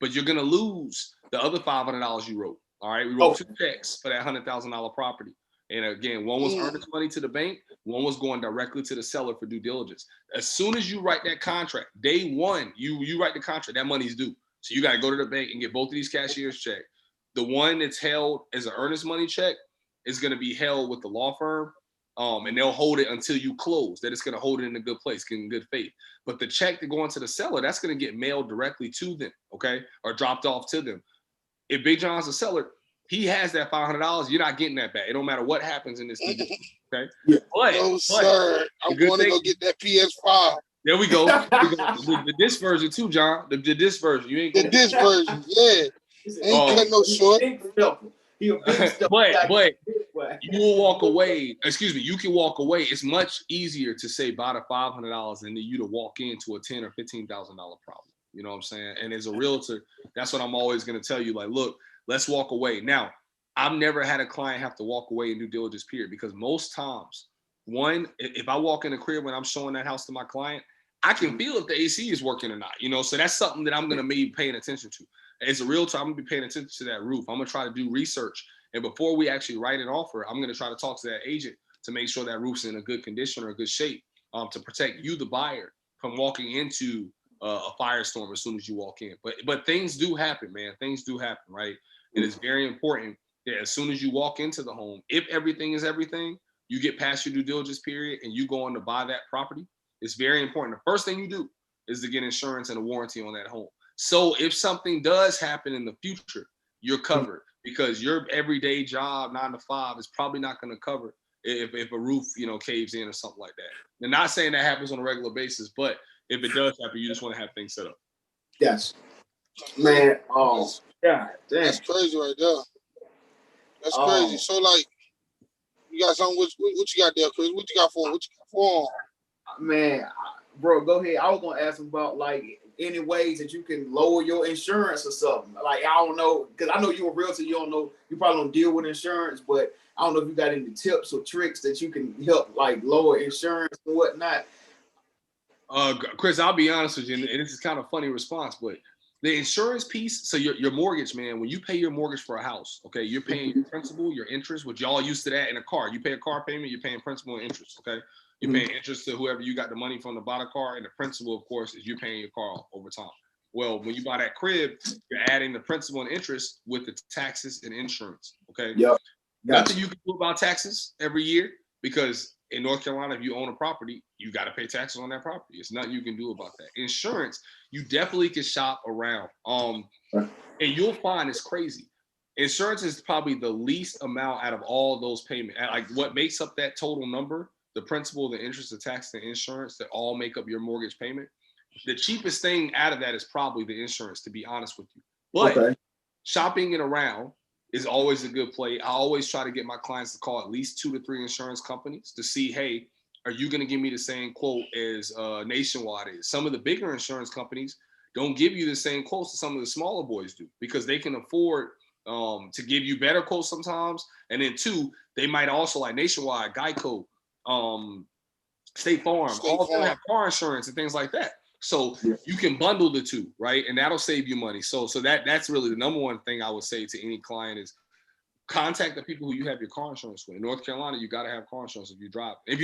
But you're going to lose the other $500 you wrote, all right? We wrote 2 checks for that $100,000 property. And again, one was earnest money to the bank, one was going directly to the seller for due diligence. As soon as you write that contract, day one, you write the contract, that money's due. So you got to go to the bank and get both of these cashier's check. The one that's held as an earnest money check is going to be held with the law firm, and they'll hold it until you close. That it's going to hold it in a good place, in good faith. But the check that going to the seller, that's going to get mailed directly to them, okay, or dropped off to them. If Big John's a seller, he has that $500. You're not getting that back. It don't matter what happens in this condition. Okay. Yeah. Sir, I'm going to go get that PS5. There we go. The disc version too, John. The disc version. You ain't the disc version. Yeah. Ain't cut no short. But you will walk away. Excuse me. You can walk away. It's much easier to say buy the $500 than you to walk into a $10,000 or $15,000 problem. You know what I'm saying? And as a realtor, that's what I'm always going to tell you. Like, look, let's walk away. Now, I've never had a client have to walk away in due diligence period, because most times, one, if I walk in the crib when I'm showing that house to my client, I can feel if the AC is working or not, so that's something that I'm going to be paying attention to. As a realtor, I'm going to be paying attention to that roof. I'm going to try to do research. And before we actually write an offer, I'm going to try to talk to that agent to make sure that roof's in a good condition or a good shape, to protect you, the buyer, from walking into a firestorm as soon as you walk in. But things do happen, man. Things do happen, right? It is very important that as soon as you walk into the home, if everything is everything, you get past your due diligence period and you go on to buy that property, it's very important. The first thing you do is to get insurance and a warranty on that home. So if something does happen in the future, you're covered, because your everyday job, 9 to 5, is probably not going to cover if a roof, caves in or something like that. And not saying that happens on a regular basis, but if it does happen, you just want to have things set up. Yes. Man, yeah, that's crazy right there. That's crazy. So, like, you got something? What you got there, Chris? What you got for him? Man, bro, go ahead. I was gonna ask him about, like, any ways that you can lower your insurance or something. Like, I don't know, because I know you're a realtor. You don't know. You probably don't deal with insurance, but I don't know if you got any tips or tricks that you can help, like, lower insurance and whatnot. Chris, I'll be honest with you, and this is kind of a funny response, but the insurance piece, so your mortgage, man, when you pay your mortgage for a house, okay, you're paying your principal, your interest, which y'all used to that in a car. You pay a car payment, you're paying principal and interest, okay? You're paying interest to whoever you got the money from to buy the car, and the principal, of course, is you paying your car off over time. Well, when you buy that crib, you're adding the principal and interest with the taxes and insurance, okay? Yep. Nothing you can do about taxes every year, because in North Carolina, if you own a property, you got to pay taxes on that property. It's nothing you can do about that. Insurance, you definitely can shop around. And you'll find it's crazy. Insurance is probably the least amount out of all those payments. Like what makes up that total number, the principal, the interest, the tax, the insurance that all make up your mortgage payment. The cheapest thing out of that is probably the insurance, to be honest with you. But shopping it around is always a good play. I always try to get my clients to call at least 2 to 3 insurance companies to see, hey, are you going to give me the same quote as Nationwide is? Some of the bigger insurance companies don't give you the same quotes that some of the smaller boys do because they can afford to give you better quotes sometimes. And then 2, they might also, like Nationwide, Geico, State Farm, all of them have car insurance and things like that. So you can bundle the 2, right? And that'll save you money. So that's really the number one thing I would say to any client is contact the people who you have your car insurance with. In North Carolina, you got to have car insurance if you're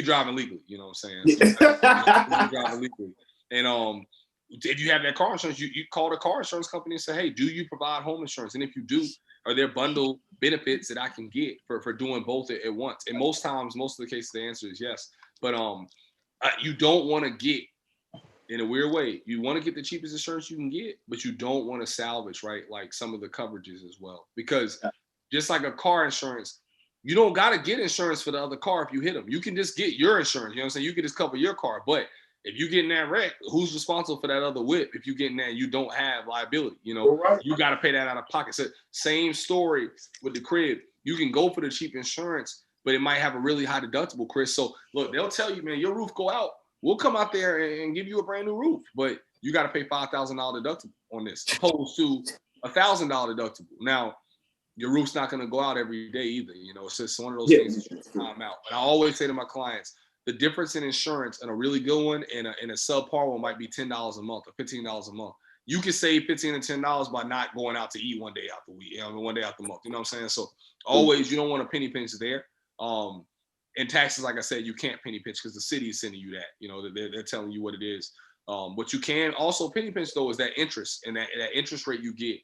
driving legally, you know what I'm saying? So you're driving legally. And if you have that car insurance, you call the car insurance company and say, hey, do you provide home insurance? And if you do, are there bundle benefits that I can get for doing both at once? And most of the cases, the answer is yes. But you don't want to get, in a weird way, you want to get the cheapest insurance you can get, but you don't want to salvage, right? Like some of the coverages as well. Because just like a car insurance, you don't got to get insurance for the other car if you hit them. You can just get your insurance. You know what I'm saying? You can just cover your car. But if you get in that wreck, who's responsible for that other whip? If you get in that, you don't have liability. You know, you got to pay that out of pocket. So same story with the crib. You can go for the cheap insurance, but it might have a really high deductible, Chris. So look, they'll tell you, man, your roof go out. We'll come out there and give you a brand new roof, but you got to pay $5,000 deductible on this, opposed to $1,000 deductible. Now, your roof's not going to go out every day either. You know, it's just one of those things that you time out. But I always say to my clients, the difference in insurance and a really good one and a subpar one might be $10 a month or $15 a month. You can save $15 to $10 by not going out to eat one day out the week, one day out the month. You know what I'm saying? So always, you don't want to penny pinch there. And taxes, like I said, you can't penny pinch because the city is sending you that. You know, they're telling you what it is. What you can also penny pinch, though, is that interest and that interest rate you get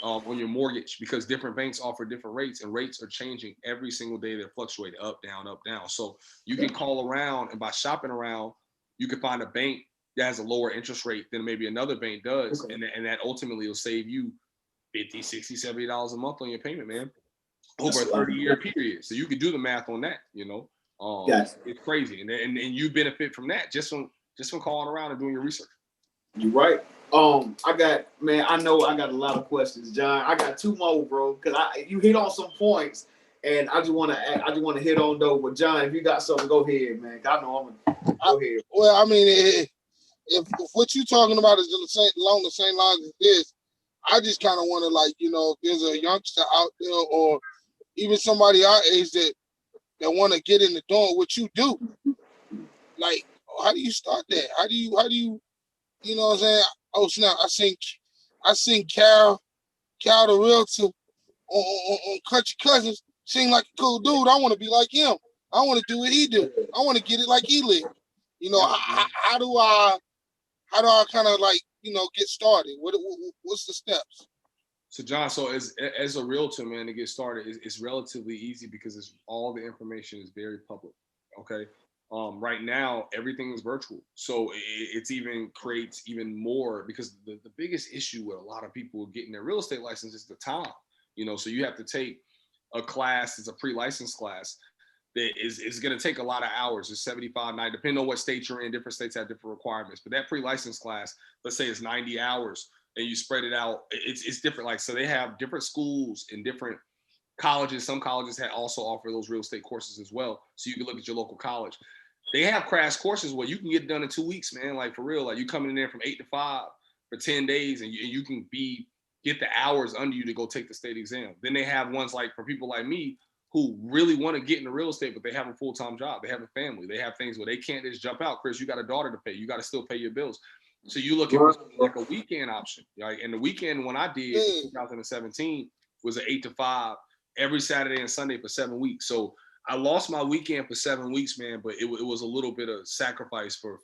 on your mortgage, because different banks offer different rates, and rates are changing every single day. They're fluctuating up, down, up, down. So you can call around, and by shopping around, you can find a bank that has a lower interest rate than maybe another bank does. And that ultimately will save you $50, $60, $70 a month on your payment, man, over a 30-year period. So you can do the math on that, you know. It's crazy. And you benefit from that just from calling around and doing your research. You're right. I know I got a lot of questions, John. I got 2 more, bro, because you hit on some points, and I just want to hit on those. But John, if you got something, go ahead, man. I know go ahead. Well, I mean, if what you're talking about is along the same lines as this, I just kind of want to, like, you know, if there's a youngster out there or even somebody our age that want to get in the door, what you do, like, how do you start that? How do you, you know what I'm saying? Oh snap! I seen Cal the Realtor on Country Cousins. Seemed like a cool dude. I want to be like him. I want to do what he do. I want to get it like he live. You know, how do I kind of, like, you know, get started? What's the steps? So John, so as a realtor, man, to get started, it's relatively easy because all the information is very public. Okay. Right now, everything is virtual. So it's even creates even more, because the biggest issue with a lot of people getting their real estate license is the time, you know, so you have to take a class. It's a pre-license class that is going to take a lot of hours. It's 75, 90, depending on what state you're in. Different states have different requirements, but that pre-license class, let's say it's 90 hours and you spread it out. It's different. Like, so they have different schools and different colleges. Some colleges also offer those real estate courses as well. So you can look at your local college. They have crash courses where you can get done in 2 weeks, man. Like, for real, like you coming in there from 8 to 5 for 10 days and you can get the hours under you to go take the state exam. Then they have ones like for people like me who really want to get into real estate, but they have a full-time job. They have a family. They have things where they can't just jump out. Chris, you got a daughter to pay. You got to still pay your bills. So you look at like a weekend option. Right? And the weekend one I did in 2017 was an 8 to 5 every Saturday and Sunday for 7 weeks. So I lost my weekend for 7 weeks, man, but it was a little bit of sacrifice for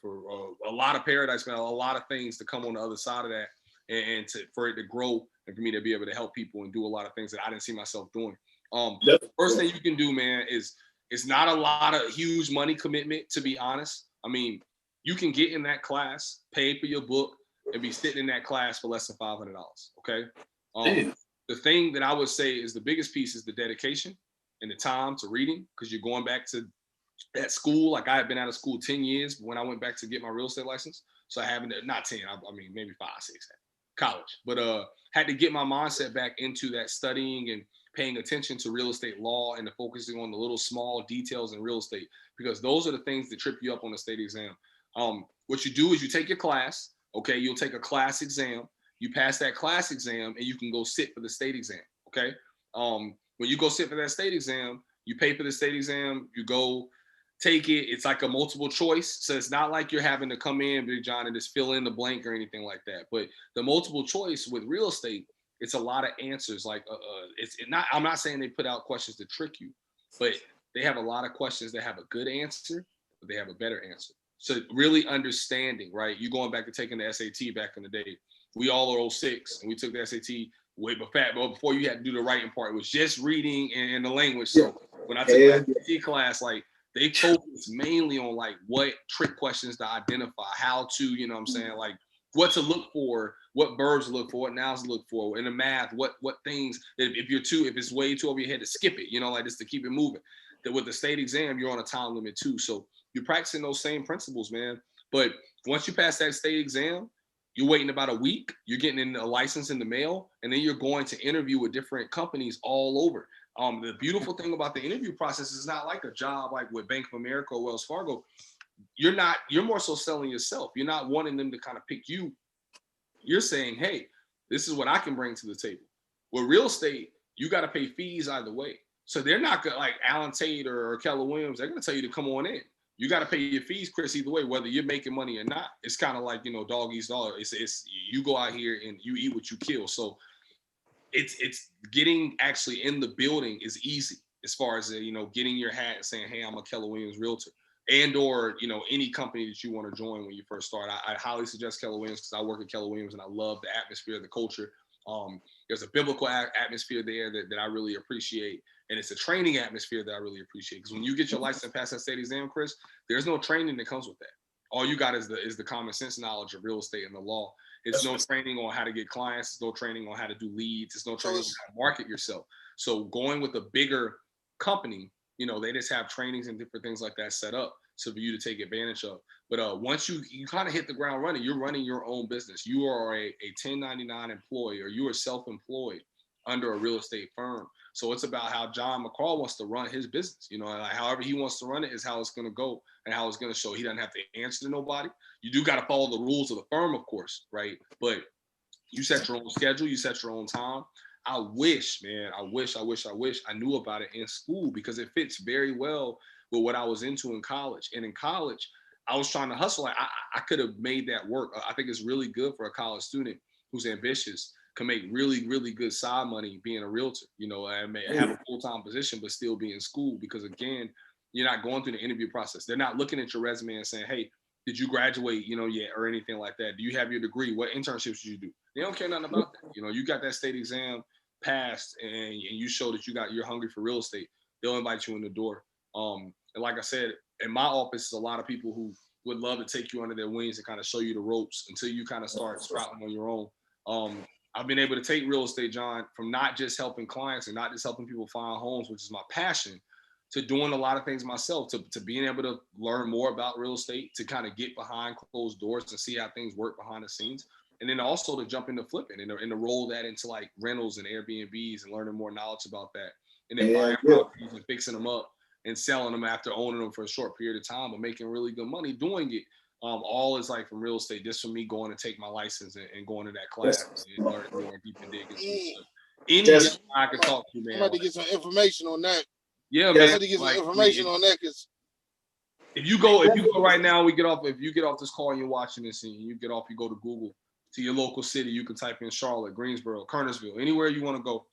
a lot of paradise, man, a lot of things to come on the other side of that, and for it to grow and for me to be able to help people and do a lot of things that I didn't see myself doing. The first thing you can do, man, is It's not a lot of huge money commitment, to be honest. I mean, you can get in that class, pay for your book, and be sitting in that class for less than $500. Okay. The thing that I would say is the biggest piece is the dedication and the time to reading, because you're going back to that school. Like, I had been out of school 10 years when I went back to get my real estate license. So I haven't, not 10, I mean, maybe 5, 6, college, but had to get my mindset back into that studying and paying attention to real estate law and the focusing on the little small details in real estate, because those are the things that trip you up on the state exam. What you do is you take your class, okay? You'll take a class exam. You pass that class exam and you can go sit for the state exam, okay? When you go sit for that state exam, you pay for the state exam, you go take it. It's like a multiple choice. So it's not like you're having to come in, Big John, and just fill in the blank or anything like that. But the multiple choice with real estate, it's a lot of answers. Like I'm not saying they put out questions to trick you, but they have a lot of questions that have a good answer, but they have a better answer. So really understanding, right? You going back to taking the SAT back in the day. We all are 06 and we took the SAT way before you had to do the writing part. It was just reading and the language. So when I took the SAT class, like, they focus mainly on like what trick questions to identify, how to, you know what I'm saying, like what to look for, what verbs to look for, what nouns to look for. In the math, what things, if it's way too over your head, to skip it, you know, like just to keep it moving. That with the state exam, you're on a time limit too. So you're practicing those same principles, man. But once you pass that state exam, you're waiting about a week, you're getting in a license in the mail, and then you're going to interview with different companies all over. The beautiful thing about the interview process is not like a job like with Bank of America or Wells Fargo. You're more so selling yourself. You're not wanting them to kind of pick you. You're saying, hey, this is what I can bring to the table. With real estate, you got to pay fees either way. So they're not going to, like Alan Tate or Keller Williams, they're going to tell you to come on in. You got to pay your fees, Chris, either way, whether you're making money or not. It's kind of like, you know, dog eats dog. It's you go out here and you eat what you kill. So it's getting actually in the building is easy as far as, you know, getting your hat and saying, hey, I'm a Keller Williams realtor, and or, you know, any company that you want to join when you first start. I highly suggest Keller Williams because I work at Keller Williams and I love the atmosphere, the culture. There's a biblical atmosphere there that I really appreciate. And it's a training atmosphere that I really appreciate, because when you get your license and pass that state exam, Chris, there's no training that comes with that. All you got is the common sense knowledge of real estate and the law. It's no training on how to get clients. It's no training on how to do leads. It's no training on how to market yourself. So going with a bigger company, you know, they just have trainings and different things like that set up so for you to take advantage of. But once you kind of hit the ground running, you're running your own business. You are a 1099 employee, or you are self-employed under a real estate firm. So it's about how John McCall wants to run his business. You know, like however he wants to run it is how it's going to go and how it's going to show. He doesn't have to answer to nobody. You do got to follow the rules of the firm, of course, right? But you set your own schedule. You set your own time. I wish, man, I wish I knew about it in school, because it fits very well with what I was into in college. And in college, I was trying to hustle. Like I could have made that work. I think it's really good for a college student who's ambitious, can make really, really good side money being a realtor, you know, and have a full-time position, but still be in school, because again, you're not going through the interview process. They're not looking at your resume and saying, hey, did you graduate, you know, yet, or anything like that? Do you have your degree? What internships did you do? They don't care nothing about that. You know, you got that state exam passed and you show that you're hungry for real estate. They'll invite you in the door. And like I said, in my office is a lot of people who would love to take you under their wings and kind of show you the ropes until you kind of start sprouting on your own. I've been able to take real estate, John, from not just helping clients and not just helping people find homes, which is my passion, to doing a lot of things myself, to being able to learn more about real estate, to kind of get behind closed doors and see how things work behind the scenes. And then also to jump into flipping and to roll that into like rentals and Airbnbs and learning more knowledge about that. And then buying properties and fixing them up and selling them after owning them for a short period of time, but making really good money doing it. All is like from real estate, just for me going to take my license and going to that class and learn more deep and dig into I could talk to, man. I'm about to get some information on that. Yeah, man. I'm about to get some information on that, because if you go right now, if you get off this call and you're watching this and you get off, you go to Google to your local city, you can type in Charlotte, Greensboro, Kernersville, anywhere you want to go.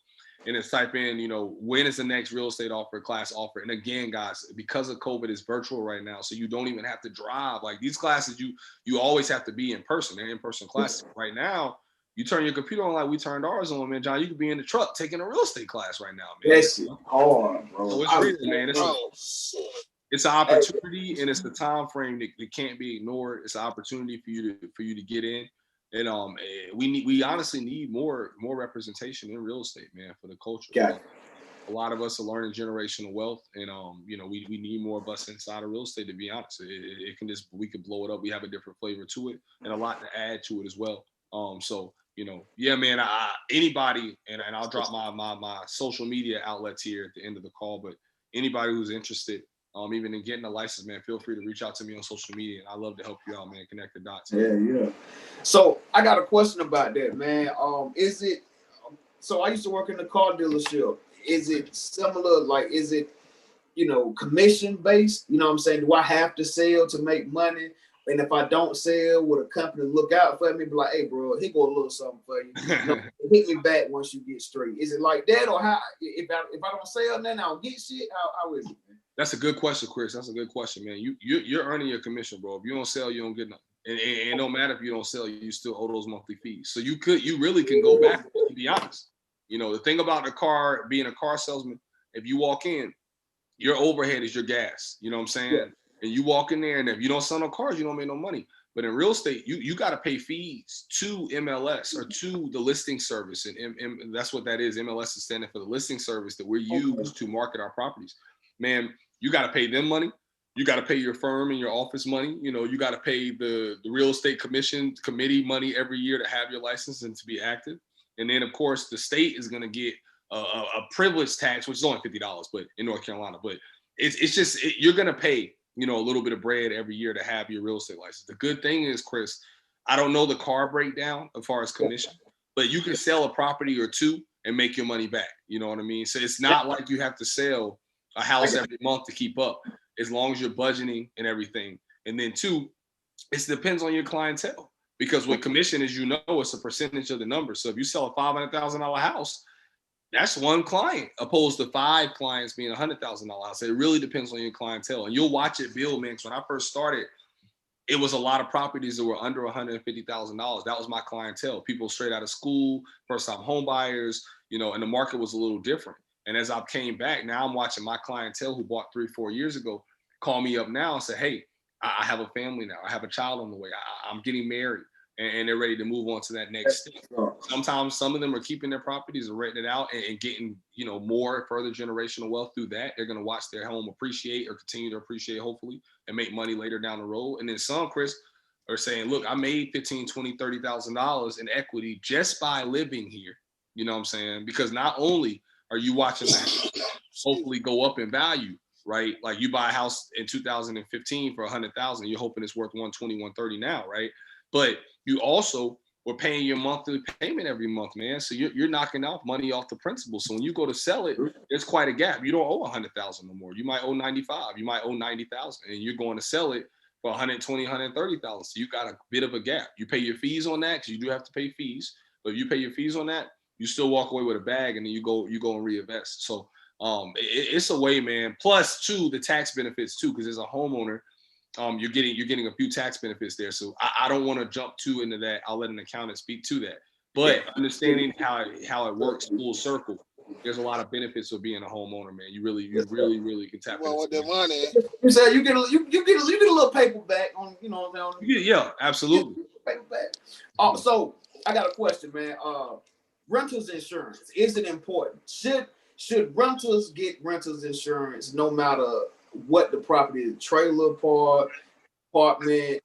And then type in, you know, when is the next real estate class offer? And again, guys, because of COVID, it's virtual right now. So you don't even have to drive. Like these classes, you always have to be in person. They're in-person classes. Right now, You turn your computer on like we turned ours on, man. John, you could be in the truck taking a real estate class right now, man. That's hard, bro. So it's real, man. Bro, It's an opportunity, and it's the time frame that can't be ignored. It's an opportunity for you to get in, and we honestly need more representation in real estate, man, for the culture. Got it. A lot of us are learning generational wealth, and we need more of us inside of real estate. To be honest, it can we can blow it up. We have a different flavor to it, and a lot to add to it as well. So yeah, man. Anybody, and I'll drop my social media outlets here at the end of the call, but anybody who's interested, even in getting a license, man, feel free to reach out to me on social media, and I love to help you out, man. Connect the dots. Yeah. So I got a question about that, man. Is it? So I used to work in the car dealership. Is it similar? Like, is it, commission based? You know what I'm saying? Do I have to sell to make money? And if I don't sell, would a company look out for me? Be like, hey, bro, he go a little something for you. Hit me back once you get straight. Is it like that, or how? If I don't sell, then I don't get shit. How is it, man? That's a good question, Chris. That's a good question, man. You're earning your commission, bro. If you don't sell, you don't get nothing. And it don't matter if you don't sell, you still owe those monthly fees. So you really can go back, to be honest. The thing about being a car salesman, if you walk in, your overhead is your gas. You know what I'm saying? Yeah. And you walk in there, and if you don't sell no cars, you don't make no money. But in real estate, you got to pay fees to MLS or to the listing service, and that's what that is. MLS is standing for the listing service that we use to market our properties. Man, you got to pay them money. You got to pay your firm and your office money. You got to pay the real estate commission committee money every year to have your license and to be active. And then, of course, the state is going to get a privilege tax, which is only $50, but in North Carolina. But it's just you're going to pay a little bit of bread every year to have your real estate license. The good thing is, Chris, I don't know the car breakdown as far as commission, but you can sell a property or two and make your money back. You know what I mean? So it's not like you have to sell a house every month to keep up, as long as you're budgeting and everything. And then two, it depends on your clientele, because with commission, as you know, it's a percentage of the number. So if you sell a $500,000 house, that's one client, opposed to 5 clients being $100,000 house. It really depends on your clientele, and you'll watch it build, man. Because when I first started, it was a lot of properties that were under $150,000. That was my clientele. People straight out of school, first-time home buyers, and the market was a little different. And as I came back, now I'm watching my clientele who bought 3-4 years ago call me up now and say, hey, I have a family now. I have a child on the way. I'm getting married, and they're ready to move on to that next step. Sometimes some of them are keeping their properties and renting it out and getting, more further generational wealth through that. They're going to watch their home appreciate or continue to appreciate, hopefully, and make money later down the road. And then some, Chris, are saying, look, I made $15,000, $20,000, $30,000 in equity just by living here. You know what I'm saying? Because not only are you watching that hopefully go up in value, right? Like you buy a house in 2015 for $100,000, you're hoping it's worth 120, 130 now, right? But you also were paying your monthly payment every month, man. So you're knocking off money off the principal. So when you go to sell it, there's quite a gap. You don't owe 100,000 no more. You might owe 95. You might owe 90,000, and you're going to sell it for 120, 130,000. So you got a bit of a gap. You pay your fees on that, because you do have to pay fees. But if you pay your fees on that, you still walk away with a bag, and then you go and reinvest. So it's a way, man. Plus, too, the tax benefits too, because as a homeowner, you're getting a few tax benefits there. So I don't want to jump too into that. I'll let an accountant speak to that. But understanding how it works full circle, there's a lot of benefits of being a homeowner, man. You really can tap into with their money. You said you get a little paper back on, Yeah, absolutely. Paper back. So I got a question, man. Renters insurance, is it important? Should renters get renters insurance no matter what the property is? Trailer park, apartment,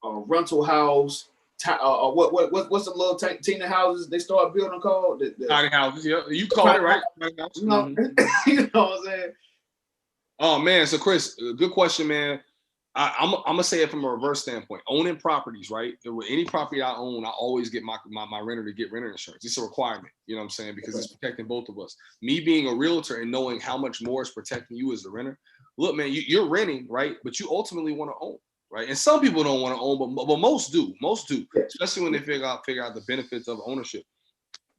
rental house, what's the little teeny houses they start building called? Tiny houses, yeah. You call it right. You know what I'm saying? Oh man, so Chris, good question, man. I'm gonna say it from a reverse standpoint. Owning properties, right? With any property I own, I always get my renter to get renter insurance. It's a requirement, you know what I'm saying? Because it's protecting both of us. Me being a realtor and knowing how much more is protecting you as the renter. Look, man, you're renting, right? But you ultimately want to own, right? And some people don't want to own, but most do. Most do, especially when they figure out the benefits of ownership.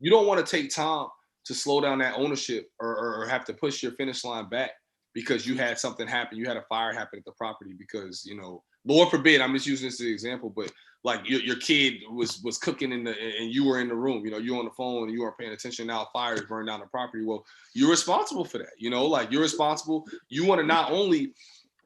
You don't want to take time to slow down that ownership or have to push your finish line back because you had something happen. You had a fire happen at the property because, Lord forbid, I'm just using this as an example, but like your kid was cooking and you were in the room, you know, you're on the phone and you weren't paying attention. Now fires burn down the property. Well, you're responsible for that. You know, like you're responsible. You want to not only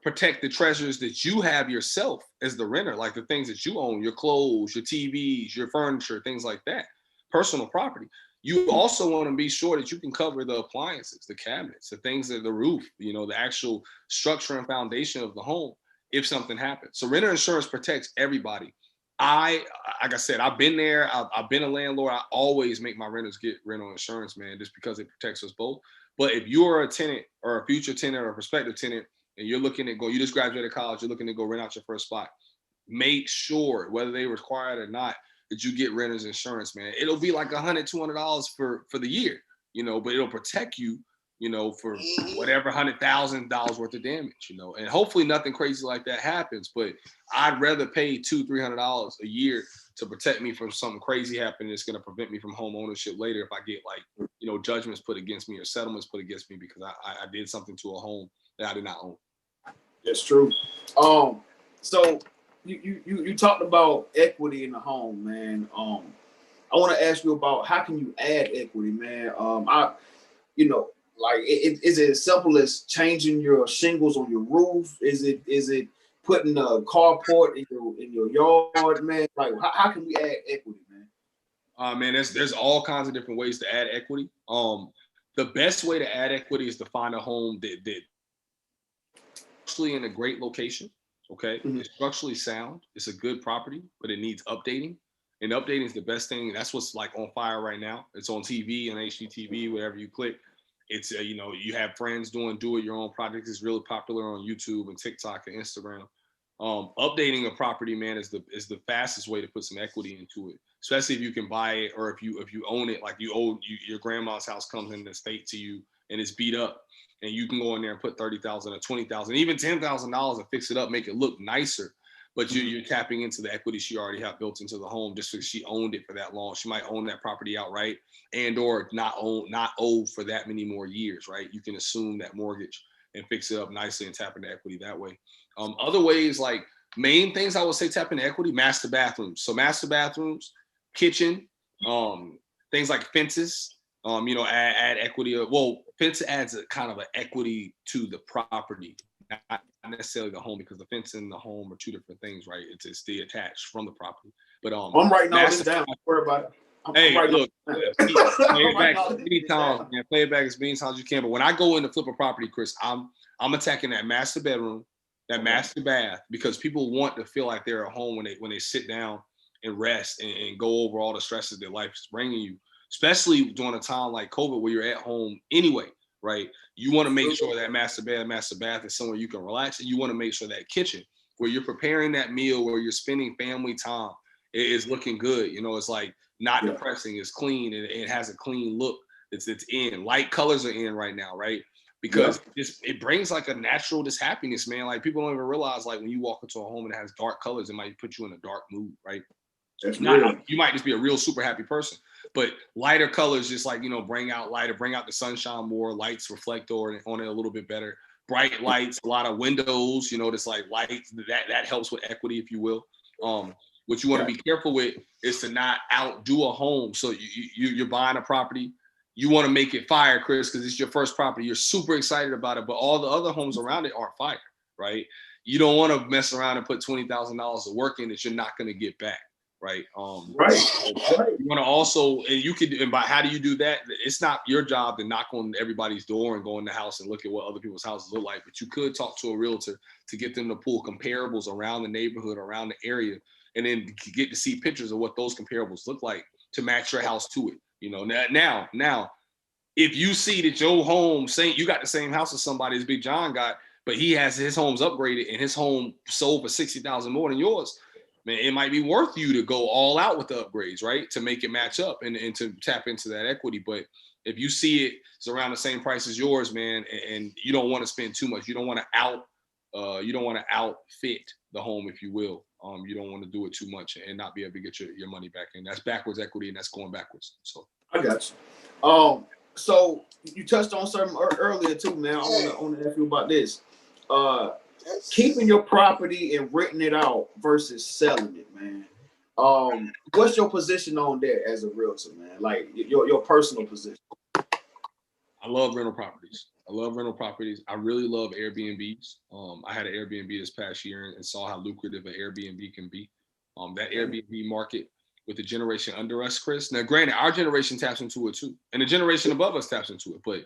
protect the treasures that you have yourself as the renter, like the things that you own, your clothes, your TVs, your furniture, things like that, personal property. You also want to be sure that you can cover the appliances, the cabinets, the things that the roof, you know, the actual structure and foundation of the home if something happens. So renter insurance protects everybody. Like I said, I've been there. I've been a landlord. I always make my renters get rental insurance, man, just because it protects us both. But if you're a tenant or a future tenant or a prospective tenant, and you're looking to go, you just graduated college, you're looking to go rent out your first spot, make sure, whether they require it or not, that you get renters insurance, man. It'll be like $100, $200 for the year, you know, but it'll protect you, you know, for whatever $100,000 worth of damage, you know, and hopefully nothing crazy like that happens. But I'd rather pay $200, $300 a year to protect me from something crazy happening that's going to prevent me from home ownership later if I get like, you know, judgments put against me or settlements put against me because I did something to a home that I did not own. That's true. So you talked about equity in the home, man. I want to ask you about how can you add equity, man. You know, like is it as simple as changing your shingles on your roof? Is it putting a carport in your yard, man? Like how can we add equity, man? Man, there's all kinds of different ways to add equity. The best way to add equity is to find a home that actually in a great location. Okay, it's structurally sound. It's a good property, but it needs updating. And updating is the best thing. That's what's like on fire right now. It's on TV, on HGTV, wherever you click. It's you know, you have friends doing do-it-your-own projects. It's really popular on YouTube and TikTok and Instagram. Updating a property, man, is the fastest way to put some equity into it. Especially if you can buy it or if you own it, like your grandma's house comes in the estate to you and it's beat up, and you can go in there and put $30,000 or $20,000, even $10,000 and fix it up, make it look nicer. But you're tapping into the equity she already have built into the home just because she owned it for that long. She might own that property outright and or not owe for that many more years, right? You can assume that mortgage and fix it up nicely and tap into equity that way. Other ways, like main things I would say tap into equity, master bathrooms. So master bathrooms, kitchen, things like fences, you know, add equity. Well, fence adds a kind of an equity to the property, not necessarily the home, because the fence and the home are two different things, right? It's the attached from the property. But I'm writing all this down. Don't worry about it. Hey, look, play it back as many times, man. Play it back as many times as you can. But when I go in to flip a property, Chris, I'm attacking that master bedroom, that master bath, because people want to feel like they're at home when they sit down and rest and go over all the stresses that life is bringing you, especially during a time like COVID where you're at home anyway, right? You want to make sure that master bath is somewhere you can relax, and you want to make sure that kitchen where you're preparing that meal, where you're spending family time, is looking good. You know, it's like not depressing, it's clean, and it has a clean look. It's in. Light colors are in right now, right? Because it brings like a natural happiness, man. Like people don't even realize, like when you walk into a home and it has dark colors, it might put you in a dark mood, right? You might just be a real super happy person, but lighter colors just like, you know, bring out the sunshine more. Lights reflect on it a little bit better. Bright lights, a lot of windows, you know, just like lights that helps with equity, if you will. What you want to be careful with is to not outdo a home. So you're buying a property, you want to make it fire, Chris, because it's your first property. You're super excited about it, but all the other homes around it aren't fire, right? You don't want to mess around and put $20,000 of work in that you're not going to get back. Right. You want to also, and by how do you do that? It's not your job to knock on everybody's door and go in the house and look at what other people's houses look like, but you could talk to a realtor to get them to pull comparables around the neighborhood, around the area, and then get to see pictures of what those comparables look like to match your house to it. You know, now, if you see that your home, saying you got the same house as somebody as Big John got, but he has his home's upgraded and his home sold for $60,000 more than yours, man, it might be worth you to go all out with the upgrades, right? To make it match up and to tap into that equity. But if you see it's around the same price as yours, man, and you don't want to spend too much, you don't want to outfit the home, if you will. You don't want to do it too much and not be able to get your money back. And that's backwards equity, and that's going backwards. So I got you. So you touched on something earlier too, man. I want to ask you about this. keeping your property and renting it out versus selling it, man. What's your position on that as a realtor, man? Like your personal position. I love rental properties. I really love Airbnbs. I had an Airbnb this past year and saw how lucrative an Airbnb can be. That Airbnb market with the generation under us, Chris. Now, granted, our generation taps into it too, and the generation above us taps into it. But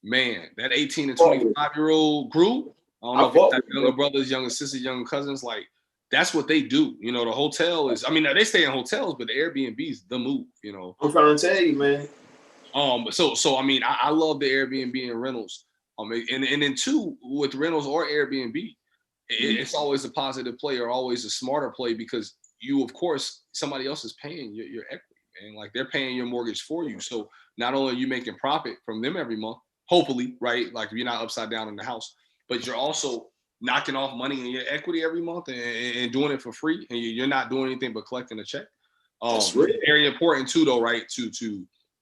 man, that 18 and 25-year-old group, I don't know if it's like younger brothers, younger sisters, younger cousins, like that's what they do. You know, the hotel is, I mean, they stay in hotels, but the Airbnb is the move, you know. I'm trying to tell you, man. So I mean, I love the Airbnb and rentals. And then two, with rentals or Airbnb, it's always a positive play or always a smarter play because you, of course, somebody else is paying your equity, man. Like they're paying your mortgage for you. So not only are you making profit from them every month, hopefully, right? Like you're not upside down in the house, but you're also knocking off money in your equity every month and doing it for free. And you're not doing anything but collecting a check. It's very important too, though, right?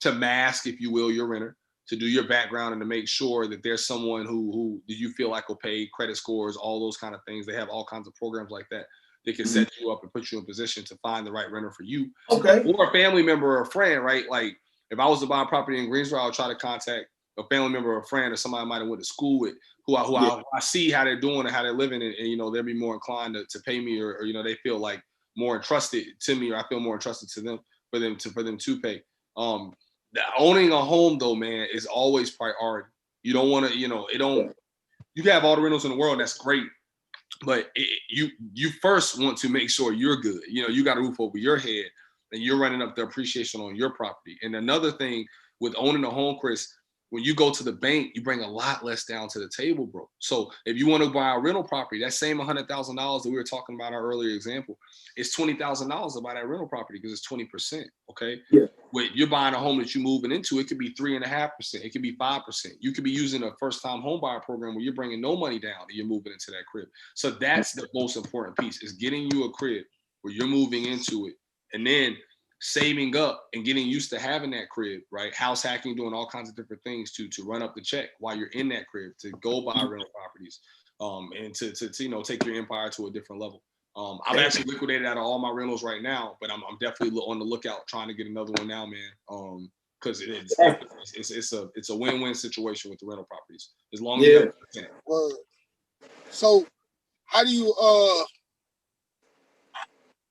To mask, if you will, your renter, to do your background and to make sure that there's someone who you feel like will pay, credit scores, all those kind of things. They have all kinds of programs like that. They can set you up and put you in position to find the right renter for you. Okay. Or a family member or a friend, right? Like if I was to buy a property in Greensboro, I would try to contact a family member or a friend or somebody I might have went to school with who I see how they're doing and how they're living and you know, they'll be more inclined to pay me or you know, they feel like more entrusted to me or I feel more entrusted to them for them to pay. Owning a home though, man, is always priority. You don't want to, you know, you can have all the rentals in the world. That's great. But you first want to make sure you're good. You know, you got a roof over your head and you're running up the appreciation on your property. And another thing with owning a home, Chris, when you go to the bank, you bring a lot less down to the table, bro. So if you want to buy a rental property, that same $100,000 that we were talking about in our earlier example, it's $20,000 to buy that rental property because it's 20%. Okay. Yeah. When you're buying a home that you're moving into, it could be 3.5%. It could be 5%. You could be using a first-time home buyer program where you're bringing no money down and you're moving into that crib. So that's the most important piece is getting you a crib where you're moving into it and then saving up and getting used to having that crib, right? House hacking, doing all kinds of different things to run up the check while you're in that crib, to go buy rental properties, and to you know, take your empire to a different level. I've actually liquidated out of all my rentals right now, but I'm definitely on the lookout trying to get another one now, man. Because it's a win-win situation with the rental properties as long as you have a tenant. So how do you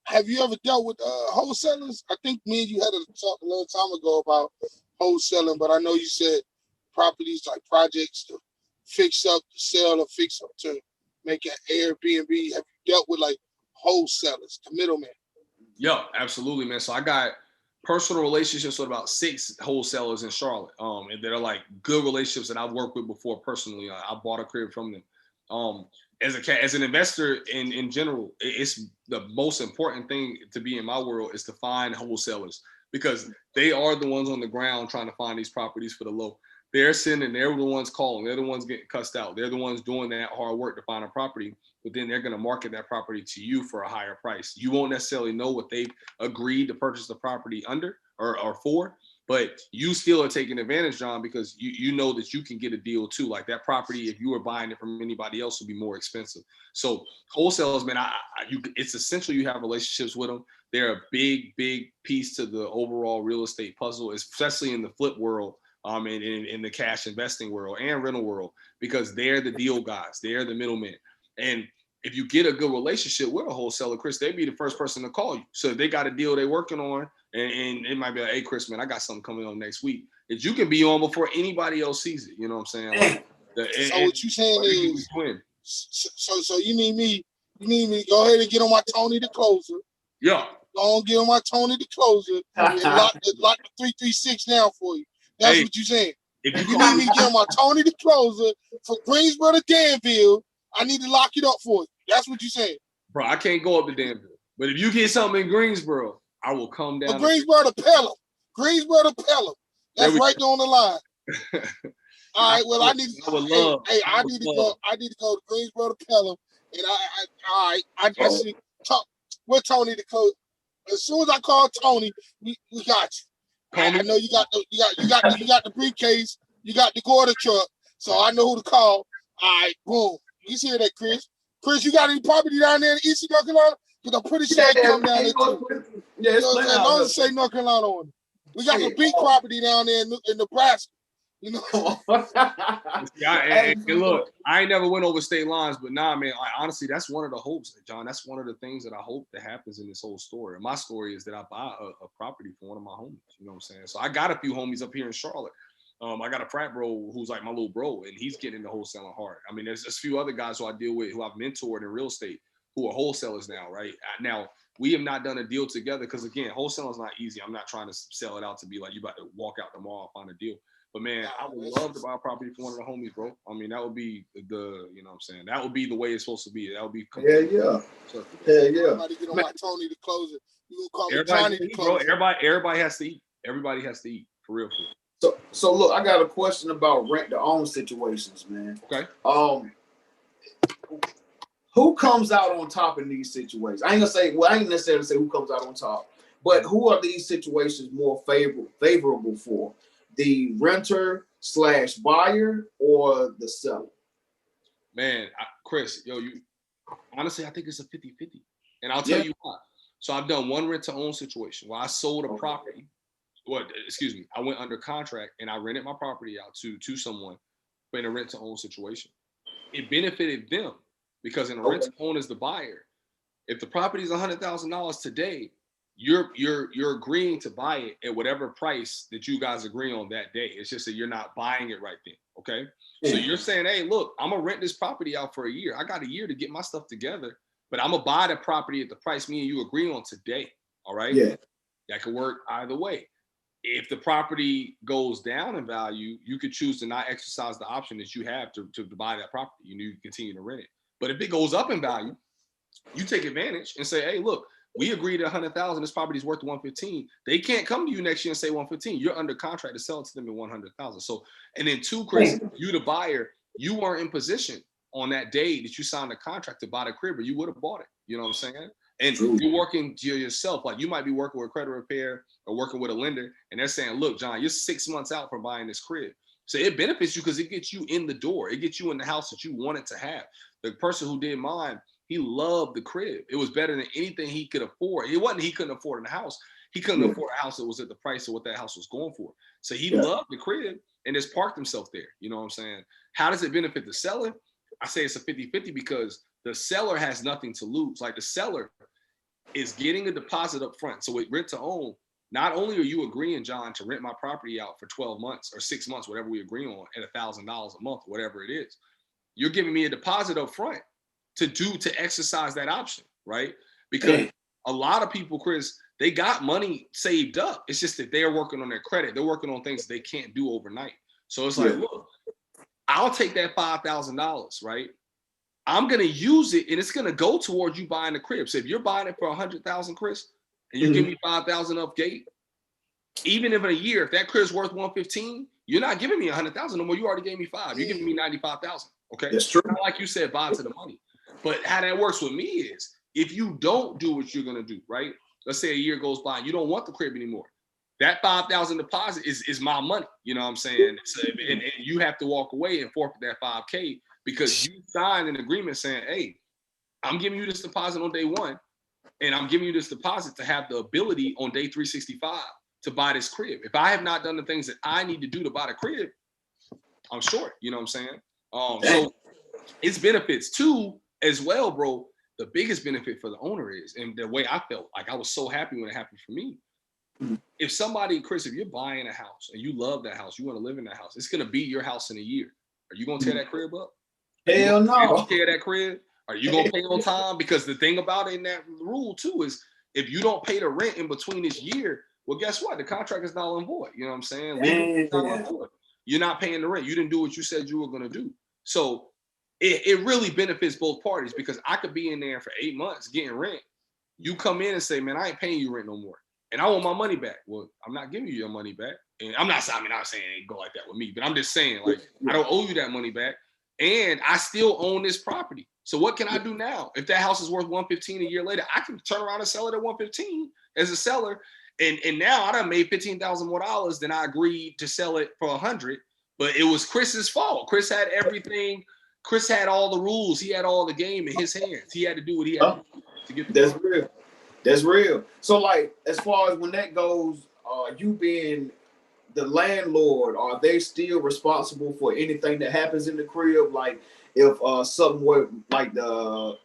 have you ever dealt with wholesalers? I think me and you had a talk a long time ago about wholesaling, but I know you said properties like projects to fix up, to sell, or fix up to make an Airbnb. Have you dealt with like wholesalers, the middleman? Yeah, absolutely, man. So I got personal relationships with about 6 wholesalers in Charlotte, and they're like good relationships that I've worked with before personally. I bought a crib from them. As an investor in general, it's the most important thing to be in my world is to find wholesalers because they are the ones on the ground trying to find these properties for the low. They're the ones calling. They're the ones getting cussed out. They're the ones doing that hard work to find a property, but then they're going to market that property to you for a higher price. You won't necessarily know what they've agreed to purchase the property under or for, but you still are taking advantage, John, because you know that you can get a deal too. Like that property, if you were buying it from anybody else, would be more expensive. So wholesalers, man, it's essential you have relationships with them. They're a big piece to the overall real estate puzzle, especially in the flip world. And in the cash investing world and rental world, because they're the deal guys, they're the middlemen. And if you get a good relationship with a wholesaler, Chris, they'd be the first person to call you. So if they got a deal they're working on, and it might be like, hey, Chris, man, I got something coming on next week that you can be on before anybody else sees it. You know what I'm saying? Like, so what you saying is, so you need me to go ahead and get on my Tony the Closer. Yeah. Go on, get on my Tony the Closer and lock the 336 now for you. That's what you're saying. If you need me to get on my Tony the Closer from Greensboro to Danville, I need to lock it up for you. That's what you're saying. Bro, I can't go up to Danville. But if you get something in Greensboro, I will come down. Greensboro to Pelham. Greensboro to Pelham. That's right there on the line. All right. Well, I need to go to Greensboro to Pelham. And I just talk with Tony the Closer. As soon as I call Tony, we got you. I know you got the briefcase, you got the quarter truck, so I know who to call. All right, boom. You hear that, Chris? Chris, you got any property down there in Eastern North Carolina? Because I'm pretty sure it come down there too. Yeah, You know what I'm saying? As long as it say North Carolina on it. We got some big property down there in Nebraska. You know. And look, I ain't never went over state lines, but nah, man. Honestly, that's one of the hopes, John. That's one of the things that I hope that happens in this whole story. And my story is that I buy a property for one of my homies. You know what I'm saying? So I got a few homies up here in Charlotte. I got a frat bro who's like my little bro, and he's getting into wholesaling hard. I mean, there's a few other guys who I deal with who I've mentored in real estate who are wholesalers now, right? Now, we have not done a deal together because, again, wholesaling is not easy. I'm not trying to sell it out to be like you about to walk out tomorrow and find a deal. But, man, I would love to buy a property for one of the homies, bro. I mean, that would be the, you know what I'm saying? That would be the way it's supposed to be. That would be yeah. Everybody get on my Tony to close it. You gonna call me Johnny to close it. Everybody has to eat. Everybody has to eat, for real. So look, I got a question about rent to own situations, man. Okay. Who comes out on top in these situations? I ain't necessarily say who comes out on top, but who are these situations more favorable for? The renter / buyer or the seller? Man, Chris, honestly, I think it's a 50-50. And I'll tell you why. So I've done one rent to own situation where I sold a property. I went under contract and I rented my property out to someone in a rent to own situation. It benefited them because in a rent to own as the buyer, if the property is $100,000 today, you're agreeing to buy it at whatever price that you guys agree on that day. It's just that you're not buying it right then. Okay. So you're saying, hey, look, I'm gonna rent this property out for a year. I got a year to get my stuff together, but I'm gonna buy the property at the price me and you agree on today. All right. Yeah. That could work either way. If the property goes down in value, you could choose to not exercise the option that you have to buy that property. You continue to rent it. But if it goes up in value, you take advantage and say, hey, look, we agreed at $100,000. This property is worth $115,000. They can't come to you next year and say $115,000. You're under contract to sell it to them at $100,000. So, and then two, Chris, you the buyer, you weren't in position on that day that you signed the contract to buy the crib, or you would have bought it. You know what I'm saying? And you're working to yourself. Like you might be working with credit repair or working with a lender, and they're saying, look, John, you're 6 months out from buying this crib. So it benefits you because it gets you in the door. It gets you in the house that you wanted to have. The person who did mine, he loved the crib. It was better than anything he could afford. It wasn't he couldn't afford in the house. He couldn't afford a house that was at the price of what that house was going for. So he loved the crib and just parked himself there. You know what I'm saying? How does it benefit the seller? I say it's a 50-50 because the seller has nothing to lose. Like the seller is getting a deposit up front. So with rent to own, not only are you agreeing, John, to rent my property out for 12 months or 6 months, whatever we agree on, at $1,000 a month, whatever it is, you're giving me a deposit up front to exercise that option, right? Because a lot of people, Chris, they got money saved up. It's just that they're working on their credit. They're working on things they can't do overnight. So it's like, look, I'll take that $5,000, right? I'm going to use it and it's going to go towards you buying the crib. So if you're buying it for $100,000, Chris, and you give me $5,000 up gate, even if in a year, if that crib's worth $115,000, you're not giving me $100,000 no more. You already gave me $5,000. You're giving me $95,000. Okay. That's true. Not like you said, buy to the money. But how that works with me is if you don't do what you're going to do, right? Let's say a year goes by and you don't want the crib anymore. That $5,000 deposit is my money. You know what I'm saying? So, and you have to walk away and forfeit that $5,000 because you signed an agreement saying, hey, I'm giving you this deposit on day one, and I'm giving you this deposit to have the ability on day 365 to buy this crib. If I have not done the things that I need to do to buy the crib, I'm short. You know what I'm saying? So it's benefits too as well, bro. The biggest benefit for the owner is, and the way I felt, like I was so happy when it happened for me. If somebody, Chris, if you're buying a house and you love that house, you want to live in that house, it's going to be your house in a year. Are you going to tear that crib up? Hell no. Tear that crib? Are you going to pay on time? Because the thing about it in that rule too is if you don't pay the rent in between this year, well, guess what? The contract is null and void. You know what I'm saying? You're not paying the rent. You didn't do what you said you were going to do. So it really benefits both parties because I could be in there for 8 months getting rent. You come in and say, man, I ain't paying you rent no more. And I want my money back. Well, I'm not giving you your money back. And I'm not saying it ain't go like that with me, but I'm just saying, like, I don't owe you that money back. And I still own this property. So what can I do now? If that house is worth $115,000 a year later, I can turn around and sell it at $115,000 as a seller. And now I done made $15,000 more than I agreed to sell it for $100,000. But it was Chris's fault. Chris had everything Chris had all the rules. He had all the game in his hands. He had to do what he had to get the That's real. That's real. So, like, as far as when that goes, you being the landlord, are they still responsible for anything that happens in the crib? Like, if something were like the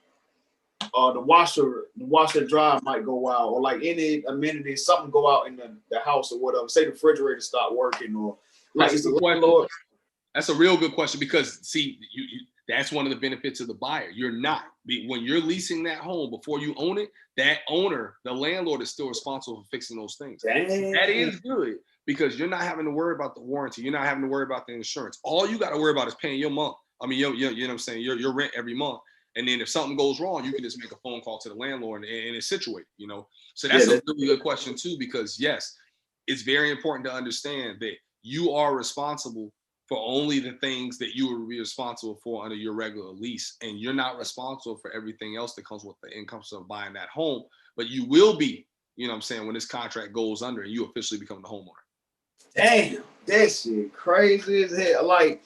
washer dryer might go out, or like any amenities, something go out in the house or whatever. Say the refrigerator stop working, or like it's the landlord. That's a real good question, because see, that's one of the benefits of the buyer. You're not, when you're leasing that home before you own it, that owner, the landlord, is still responsible for fixing those things. Dang. That is good, because you're not having to worry about the warranty. You're not having to worry about the insurance. All you got to worry about is paying your month. I mean, you know what I'm saying? Your rent every month. And then if something goes wrong, you can just make a phone call to the landlord and it's situated, you know? So that's a really good question too, because yes, it's very important to understand that you are responsible for only the things that you would be responsible for under your regular lease. And you're not responsible for everything else that comes with the income of buying that home, but you will be, you know what I'm saying, when this contract goes under and you officially become the homeowner. Damn, that shit crazy as hell. Like,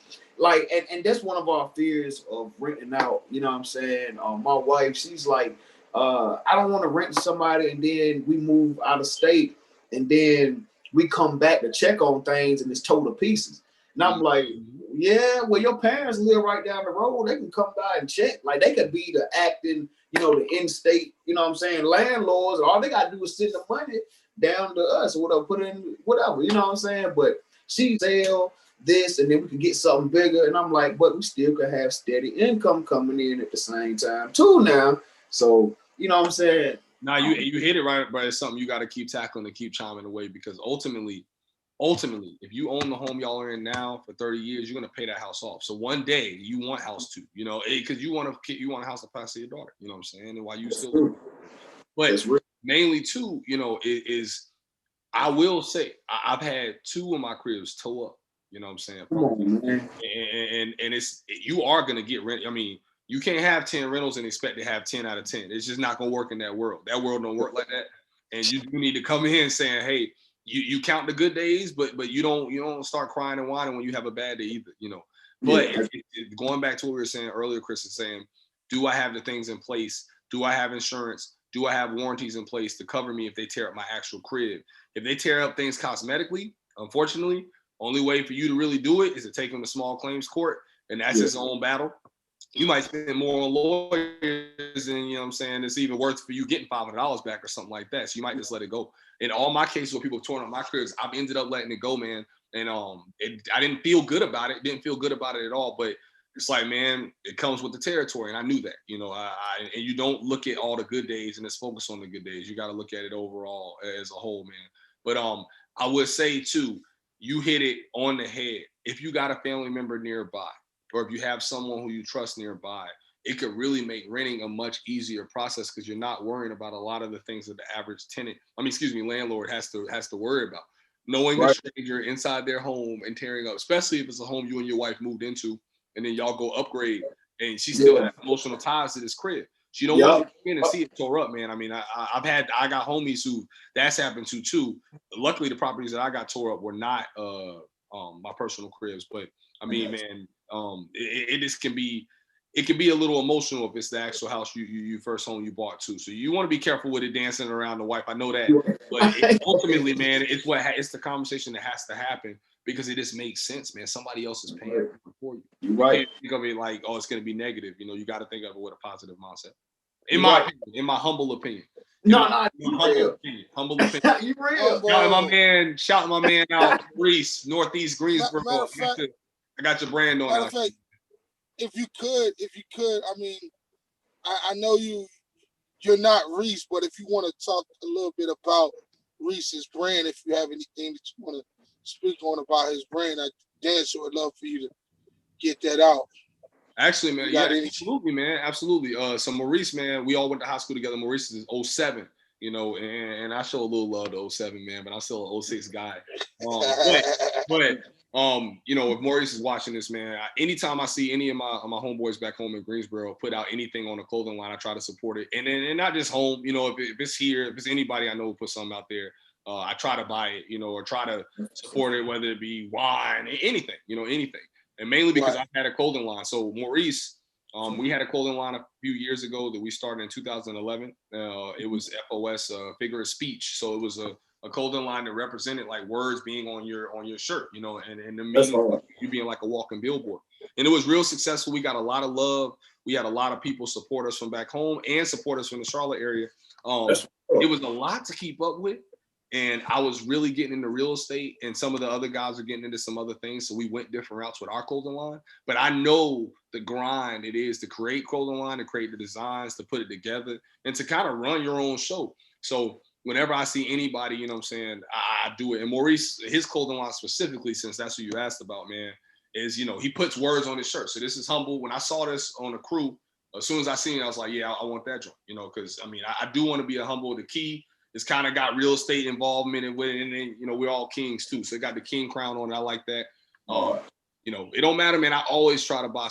and that's one of our fears of renting out. You know what I'm saying? My wife, she's like, I don't want to rent to somebody and then we move out of state and then we come back to check on things and it's total pieces. And I'm like, yeah, well, your parents live right down the road. They can come by and check. Like, they could be the acting, you know, the in-state, you know what I'm saying, landlords. All they got to do is send the money down to us or whatever, put in whatever, you know what I'm saying? But she sell this and then we can get something bigger. And I'm like, but we still could have steady income coming in at the same time too now. So, you know what I'm saying? Now you hit it right, but it's something you got to keep tackling and keep chiming away, because ultimately, if you own the home y'all are in now for 30 years, you're gonna pay that house off. So one day you want house two, you know, because you want a house to pass to your daughter, you know what I'm saying? And while you still live. But mainly too, you know, is I will say I've had 2 of my cribs tow up, you know what I'm saying? Come on, man. And it's, you are gonna get rent. I mean, you can't have 10 rentals and expect to have 10 out of 10. It's just not gonna work in that world. That world don't work like that. And you need to come in saying, hey, you count the good days, but you don't start crying and whining when you have a bad day either, you know. But going back to what we were saying earlier, Chris is saying, do I have the things in place? Do I have insurance? Do I have warranties in place to cover me if they tear up my actual crib? If they tear up things cosmetically, unfortunately, only way for you to really do it is to take them to small claims court, and that's its own battle. You might spend more on lawyers and, you know what I'm saying, it's even worth for you getting $500 back or something like that. So you might just let it go. In all my cases where people have torn up my cribs, I've ended up letting it go, man. And I didn't feel good about it. Didn't feel good about it at all. But it's like, man, it comes with the territory. And I knew that, you know, and you don't look at all the good days and just focus on the good days. You got to look at it overall as a whole, man. But I would say too, you hit it on the head. If you got a family member nearby, or if you have someone who you trust nearby, it could really make renting a much easier process, because you're not worrying about a lot of the things that the average landlord has to worry about. Knowing a stranger inside their home and tearing up, especially if it's a home you and your wife moved into, and then y'all go upgrade, and she still has emotional ties to this crib. She don't want you to come in and see it tore up, man. I mean, I got homies who that's happened to too. Luckily, the properties that I got tore up were not my personal cribs, but I mean, man, it just can be a little emotional if it's the actual house you first home you bought too. So you want to be careful with it dancing around the wife. I know that, but ultimately, man, it's the conversation that has to happen, because it just makes sense, man. Somebody else is paying for you. You're right. You can't think of it like, oh, it's going to be negative. You know, you got to think of it with a positive mindset. In my humble opinion. Humble opinion. You real. Shouting my man out, Reese, Northeast Greensboro. I got your brand on. Matter of fact, if you could, I mean, I know you're not Reese, but if you want to talk a little bit about Reese's brand, if you have anything that you want to speak on about his brand, I damn sure would love for you to get that out. Actually, man, absolutely, man, absolutely. So Maurice, man, we all went to high school together. Maurice is 07, you know, and I show a little love to 07, man, but I'm still an 06 guy. But you know, if Maurice is watching this, man, anytime I see any of my homeboys back home in Greensboro put out anything on a clothing line, I try to support it. And not just home, you know, if it's here, if it's anybody I know who puts something out there, I try to buy it, you know, or try to support it, whether it be wine, anything, you know, anything. and mainly because I had a clothing line. So Maurice, we had a clothing line a few years ago that we started in 2011. It was FOS, figure of speech. So it was a clothing line that represented like words being on your shirt, you know, and the meaning of you being like a walking billboard. And it was real successful. We got a lot of love. We had a lot of people support us from back home and support us from the Charlotte area. It was a lot to keep up with. And I was really getting into real estate, and some of the other guys are getting into some other things. So we went different routes with our clothing line. But I know the grind it is to create clothing line, to create the designs, to put it together, and to kind of run your own show. So whenever I see anybody, you know what I'm saying, I do it. And Maurice, his clothing line specifically, since that's what you asked about, man, is, you know, he puts words on his shirt. So this is humble. When I saw this on the crew, as soon as I seen it, I was like, yeah, I want that joint, you know, because I mean, I do want to be a humble. The key is kind of got real estate involvement in it, and then, you know, we're all kings too. So it got the king crown on it. I like that. You know, it don't matter, man. I always try to buy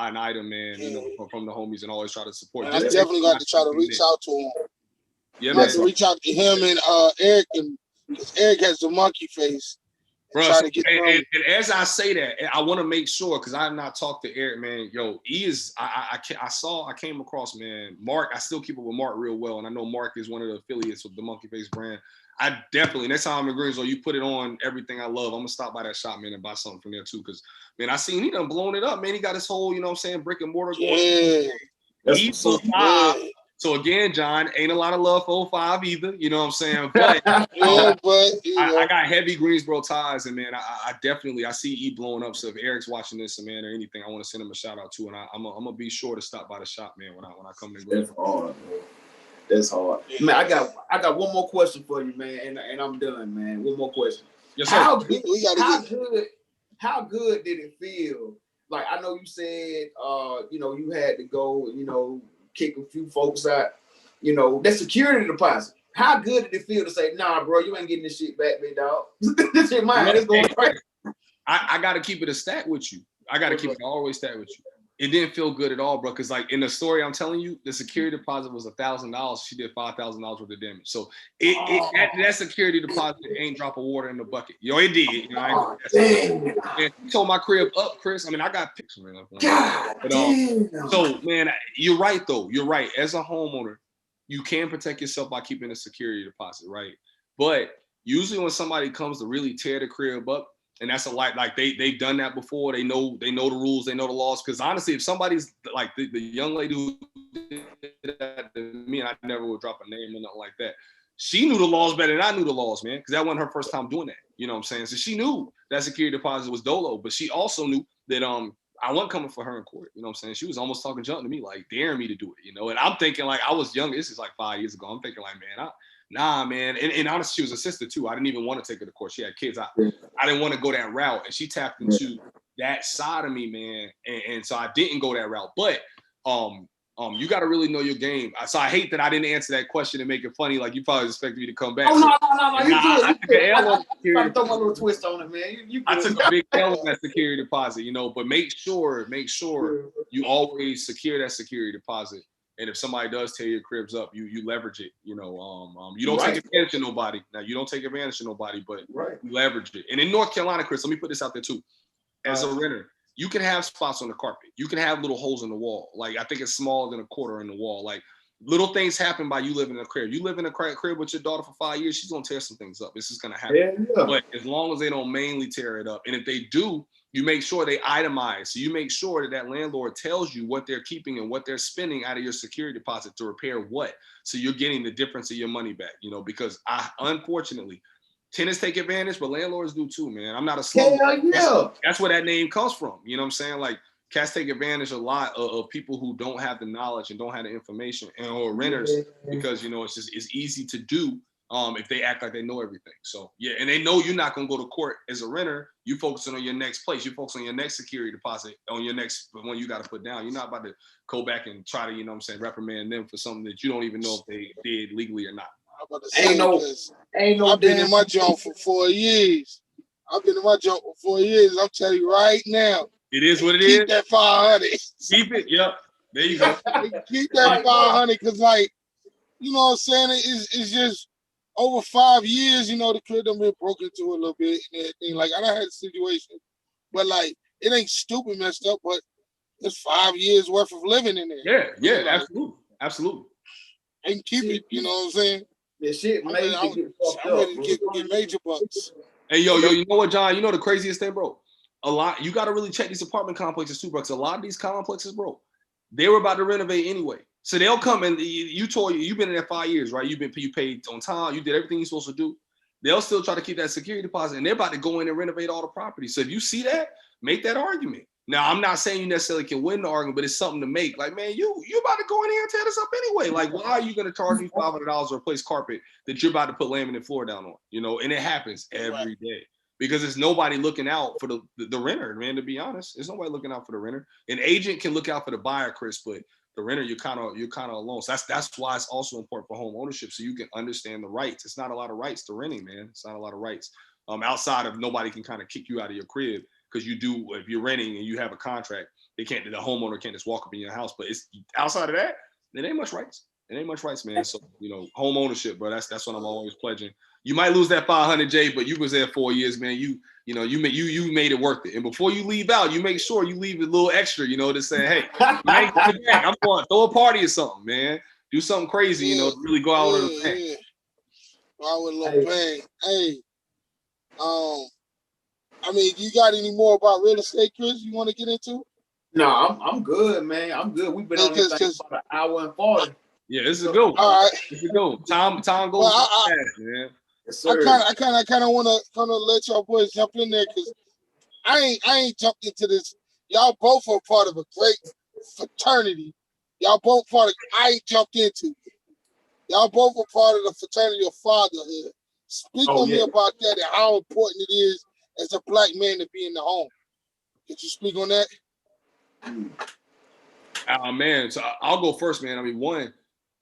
an item, man, you know, from the homies, and always try to support. I definitely got to try to reach out to him. Yeah, man. To reach out to him and Eric, and because Eric has the monkey face. Bro, and as I say that, I want to make sure, because I have not talked to Eric, man. Yo, he is. I came across, man, Mark. I still keep up with Mark real well, and I know Mark is one of the affiliates of the Monkey Face brand. I definitely, next time I'm in Greensboro, you put it on everything I love. I'm gonna stop by that shop, man, and buy something from there too. Because, man, I seen he done blown it up, man. He got his whole, you know what I'm saying, brick and mortar. Yeah. He's so five. So again, John, ain't a lot of love for 05 either, you know what I'm saying? But, I got heavy Greensboro ties, and man, I definitely, I see E blowing up. So if Eric's watching this, man, or anything, I want to send him a shout out too, and I'm gonna be sure to stop by the shop, man, when I come to Greensboro. That's hard. Man, I got one more question for you, man, and I'm done, man. One more question. Yes, sir. How good did it feel? Like, I know you said, you know, you had to go, you know, kick a few folks out, you know, that security deposit. How good did it feel to say, nah, bro, you ain't getting this shit back, big dog? This shit mine. It's going crazy. I got to keep it a stat with you. I got to keep it always stat with you. It didn't feel good at all, bro. Because like in the story I'm telling you, the security deposit was $1,000. She did $5,000 worth of damage. So that security deposit ain't drop of water in the bucket. Yo, it did. You know, and he told my crib up, Chris. I mean, I got pictures. So man, you're right though. You're right. As a homeowner, you can protect yourself by keeping a security deposit, right? But usually when somebody comes to really tear the crib up, and that's like they've done that before. They know the rules, they know the laws. Because honestly, if somebody's like the young lady who did that to me, and I never would drop a name or nothing like that, she knew the laws better than I knew the laws, man. Because that wasn't her first time doing that. You know what I'm saying? So she knew that security deposit was dolo, but she also knew that I wasn't coming for her in court. You know what I'm saying? She was almost talking junk to me, like daring me to do it. You know, and I'm thinking like I was young. This is like 5 years ago. I'm thinking like, man, nah, man. And honestly, she was a sister too. I didn't even want to take her to court. She had kids. I didn't want to go that route. And she tapped into that side of me, man. And so I didn't go that route. But you got to really know your game. So I hate that I didn't answer that question and make it funny. Like you probably expected me to come back. Oh, no. You I did. Throw my little twist on it, man. I took a big L on that security deposit, you know, but make sure you always secure that security deposit. And if somebody does tear your cribs up, you leverage it. You know, you don't take advantage of nobody. Now, you don't take advantage of nobody, but you leverage it. And in North Carolina, Chris, let me put this out there too. As a renter, you can have spots on the carpet. You can have little holes in the wall. Like, I think it's smaller than a quarter in the wall. Like, little things happen by you living in a crib. You live in a crib with your daughter for 5 years, she's going to tear some things up. This is going to happen. Yeah. But as long as they don't mainly tear it up, and if they do, you make sure they itemize. So you make sure that landlord tells you what they're keeping and what they're spending out of your security deposit to repair what. So you're getting the difference of your money back, you know, because unfortunately, tenants take advantage, but landlords do too, man. I'm not a slum. That's where that name comes from. You know what I'm saying? Like, cats take advantage a lot of people who don't have the knowledge and don't have the information, or renters, because, you know, it's easy to do if they act like they know everything. So yeah, and they know you're not gonna go to court as a renter. You focusing on your next place. You focus on your next security deposit, on your next one you got to put down. You're not about to go back and try to, you know what I'm saying, reprimand them for something that you don't even know if they did legally or not. Ain't no. I've been in my joint for 4 years. I'm telling you right now. It is what it is. Keep that 500. Keep it. Yep. There you go. Keep that 500, because, like, you know what I'm saying? It's just over 5 years, you know, the crib done been broken into a little bit and everything. Like, I done had a situation, but, like, it ain't stupid messed up, but it's 5 years worth of living in there. Yeah, Like, absolutely. And keep it, you know what I'm saying? That shit I'm made ready, to get fucked I'm up, ready bro. to get major bucks. Hey, yo, you know what, John? You know the craziest thing, bro? You got to really check these apartment complexes too, bro. Because a lot of these complexes, bro, they were about to renovate anyway. So they'll come and you've been in there 5 years, right? You paid on time, you did everything you're supposed to do. They'll still try to keep that security deposit, and they're about to go in and renovate all the property. So if you see that, make that argument. Now, I'm not saying you necessarily can win the argument, but it's something to make. Like, man, you about to go in here and tear this up anyway. Like, why are you going to charge me $500 to replace carpet that you're about to put laminate floor down on? You know, and it happens every day because there's nobody looking out for the renter, man, to be honest. There's nobody looking out for the renter. An agent can look out for the buyer, Chris, but the renter, you're kind of alone. So that's why it's also important for home ownership, so you can understand the rights. It's not a lot of rights to renting, man. It's not a lot of rights. Outside of nobody can kind of kick you out of your crib. Because you do, if you're renting and you have a contract, the homeowner can't just walk up in your house. But it's outside of that, it ain't much rights. It ain't much rights, man. So, you know, home ownership, bro. That's what I'm always pledging. You might lose that 500, Jay, but you was there 4 years, man. You made it worth it. And before you leave out, you make sure you leave a little extra, you know, to say, hey, I'm going to throw a party or something, man. Do something crazy, you know, to really go out with a bang. Yeah. Go with a little bang. Hey, I mean, you got any more about real estate, Chris, you want to get into? No, I'm good, man. I'm good. We've been on this thing for about an hour and 40. Yeah, this is a good one. All right. This is a good one. Time goes fast, man. Yes, sir. I kind of want to let y'all boys jump in there because I ain't jumped into this. Y'all both are part of a great fraternity. Y'all both I ain't jumped into. Y'all both are part of the fraternity of fatherhood. Speak on me about that and how important it is as a black man to be in the home. Could you speak on that? Man, so I'll go first, man. I mean, one,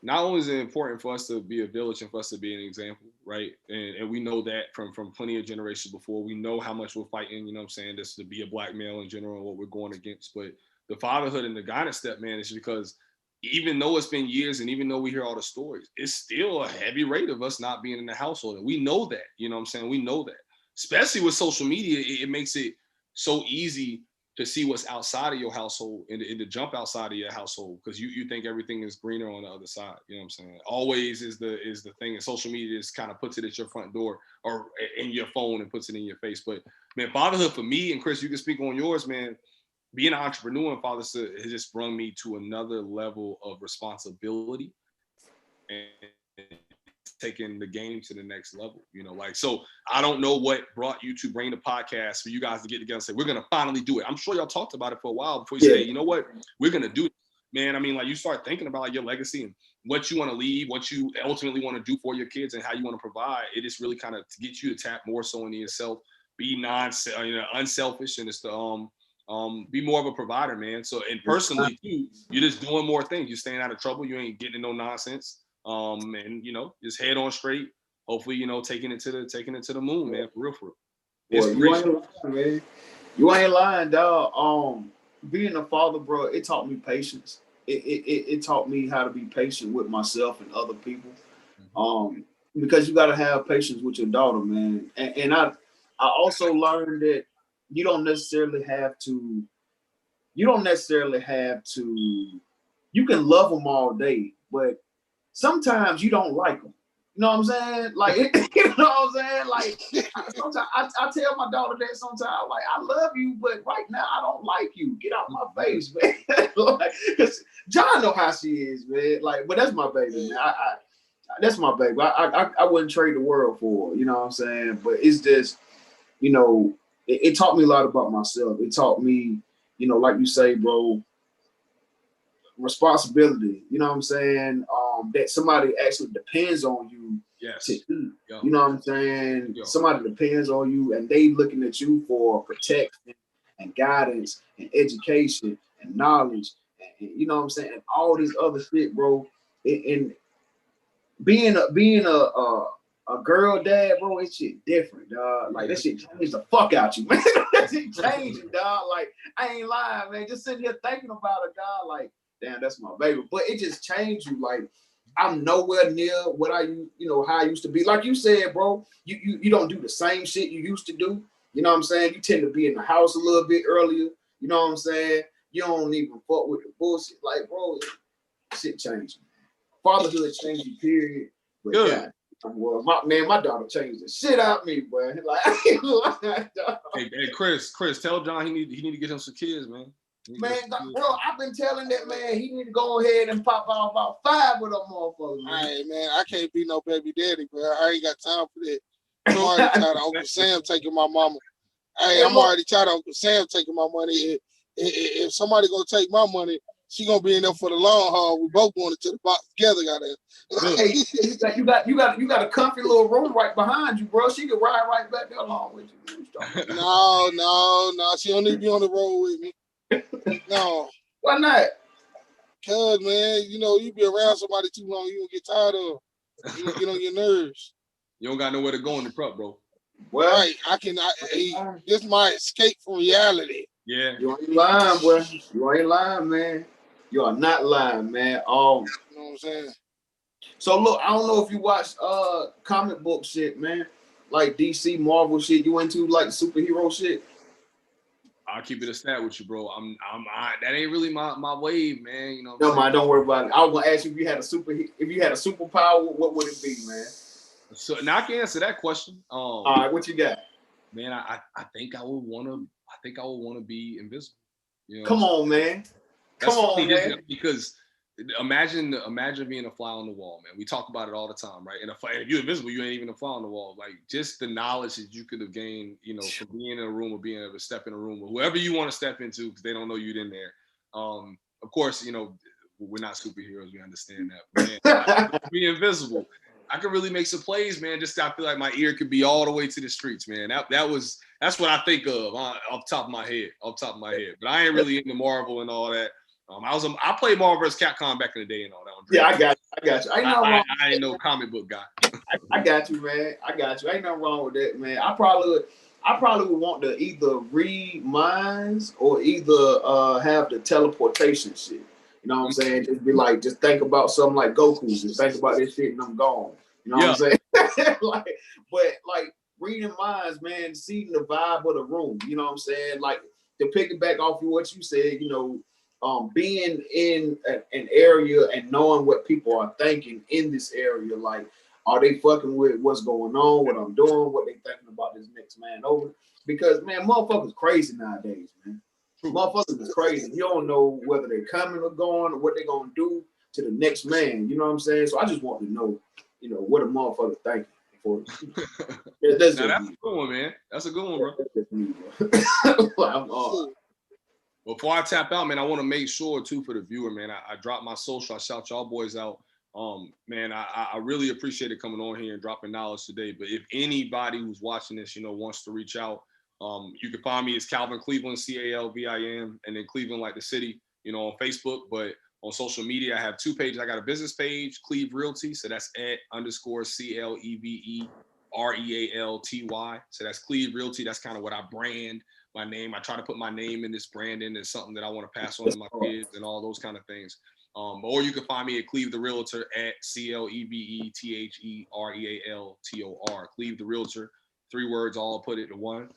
not only is it important for us to be a village and for us to be an example, right? And we know that from plenty of generations before. We know how much we're fighting, you know what I'm saying, just to be a black male in general and what we're going against. But the fatherhood and the guidance step, man, is because even though it's been years and even though we hear all the stories, it's still a heavy rate of us not being in the household. And we know that, you know what I'm saying? We know that. Especially with social media, it makes it so easy to see what's outside of your household and to jump outside of your household because you think everything is greener on the other side. You know what I'm saying? Always is the thing, and social media just kind of puts it at your front door or in your phone and puts it in your face. But man, fatherhood for me, and Chris, you can speak on yours, man. Being an entrepreneur and fatherhood has just brought me to another level of responsibility and taking the game to the next level, you know, like, so I don't know what brought you to bring the podcast for you guys to get together and say, we're going to finally do it. I'm sure y'all talked about it for a while before you say, you know what, we're going to do it, man. I mean, like, you start thinking about like your legacy and what you want to leave, what you ultimately want to do for your kids and how you want to provide. It is really kind of to get you to tap more so into yourself, be unselfish, and it's to, be more of a provider, man. So, and personally too, you're just doing more things. You're staying out of trouble. You ain't getting in no nonsense. And you know, just head on straight. Hopefully, you know, taking it to the moon, man. For real. Well, you ain't lying, man. You ain't lying, dog. Being a father, bro, it taught me patience. It taught me how to be patient with myself and other people. Because you got to have patience with your daughter, man. And I also learned that you don't necessarily have to. You can love them all day, but sometimes you don't like them. You know what I'm saying? Like, you know what I'm saying? Like, sometimes I tell my daughter that sometimes, like, I love you, but right now I don't like you. Get out my face, man. Like, cause John know how she is, man. Like, but that's my baby, man. That's my baby. I wouldn't trade the world for her, you know what I'm saying? But it's just, you know, it taught me a lot about myself. It taught me, you know, like you say, bro, responsibility, you know what I'm saying? That somebody actually depends on you to eat. You know what I'm saying? Somebody depends on you and they looking at you for protection and guidance and education and knowledge and you know what I'm saying? And all this other shit, bro. And being a girl dad, bro, it's shit different, dog. Like, that shit changed the fuck out you, man. That shit changed you, dog. Like, I ain't lying, man. Just sitting here thinking about it, dog. Like, damn, that's my baby. But it just changed you. Like, I'm nowhere near what how I used to be. Like you said, bro, you don't do the same shit you used to do. You know what I'm saying? You tend to be in the house a little bit earlier. You know what I'm saying? You don't even fuck with the bullshit. Like, bro, shit changing. Fatherhood changing, period. But Good. God, well, my daughter changed the shit out of me, boy. Like, hey, Chris, tell John he need to get him some kids, man. Man, bro, I've been telling that man he need to go ahead and pop out about 5 of them motherfuckers, man. Hey, man, I can't be no baby daddy, bro. I ain't got time for that. I'm already tired of Uncle Sam taking my mama. Hey, I'm already tired of Uncle Sam taking my money. If somebody gonna take my money, she gonna be in there for the long haul. We both going to the box together, Hey, you got a comfy little room right behind you, bro. She can ride right back there along with you. No. She don't need to be on the road with me. No. Why not? Cause, man, you be around somebody too long, you gonna get tired of. You gonna get on your nerves. You don't got nowhere to go in the truck, bro. Well, right. This my escape from reality. Yeah. You ain't lying, boy. You ain't lying, man. You are not lying, man. You know what I'm saying? So look, I don't know if you watch comic book shit, man. Like DC, Marvel shit. You into like superhero shit? I'll keep it a stat with you, bro. That ain't really my wave, man. You know. No, man, don't worry about it. I was gonna ask you if you had a superpower, what would it be, man? So now I can answer that question. All right, what you got? Man, I think I would want to be invisible. You know, come on, man. Come on, man. Because imagine being a fly on the wall, man. We talk about it all the time, right? And if you're invisible, you ain't even a fly on the wall. Like just the knowledge that you could have gained, from being in a room or being able to step in a room or whoever you want to step into because they don't know you're in there. Of course, we're not superheroes. We understand that. But man, be invisible. I could really make some plays, man. Just I feel like my ear could be all the way to the streets, man. That's what I think of off top of my head. But I ain't really into Marvel and all that. I played Marvel vs. Capcom back in the day and all that. Yeah, I got you. I ain't no comic book guy. I got you, man. I got you. Ain't nothing wrong with that, man. I probably would want to either read minds or either have the teleportation shit. You know what I'm saying? Just think about something like Goku. Just think about this shit and I'm gone. You know what I'm saying? but reading minds, man, seeing the vibe of the room. You know what I'm saying? Like to piggyback off of what you said, being in an area and knowing what people are thinking in this area, like, are they fucking with what's going on, what I'm doing, what they thinking about this next man over? Because, man, motherfuckers crazy nowadays, man. Motherfuckers is crazy. You don't know whether they're coming or going or what they're going to do to the next man. You know what I'm saying? So I just want to know, what a motherfucker thinking. That's a good one, man. That's a good one, bro. Before I tap out, man, I want to make sure too for the viewer, man. I dropped my social. I shout y'all boys out. Man, I really appreciate it coming on here and dropping knowledge today. But if anybody who's watching this, wants to reach out, you can find me as Calvin Cleveland, CALVIN, and then Cleveland like the city, on Facebook. But on social media, I have 2 pages. I got a business page, Cleve Realty. So that's @_CLEVEREALTY. So that's Cleve Realty. That's kind of what I brand my name. I try to put my name in this branding as something that I want to pass on to my kids and all those kind of things. Or you can find me at Cleve the Realtor at CLEVETHEREALTOR. Cleve the Realtor, 3 words, all put it to one.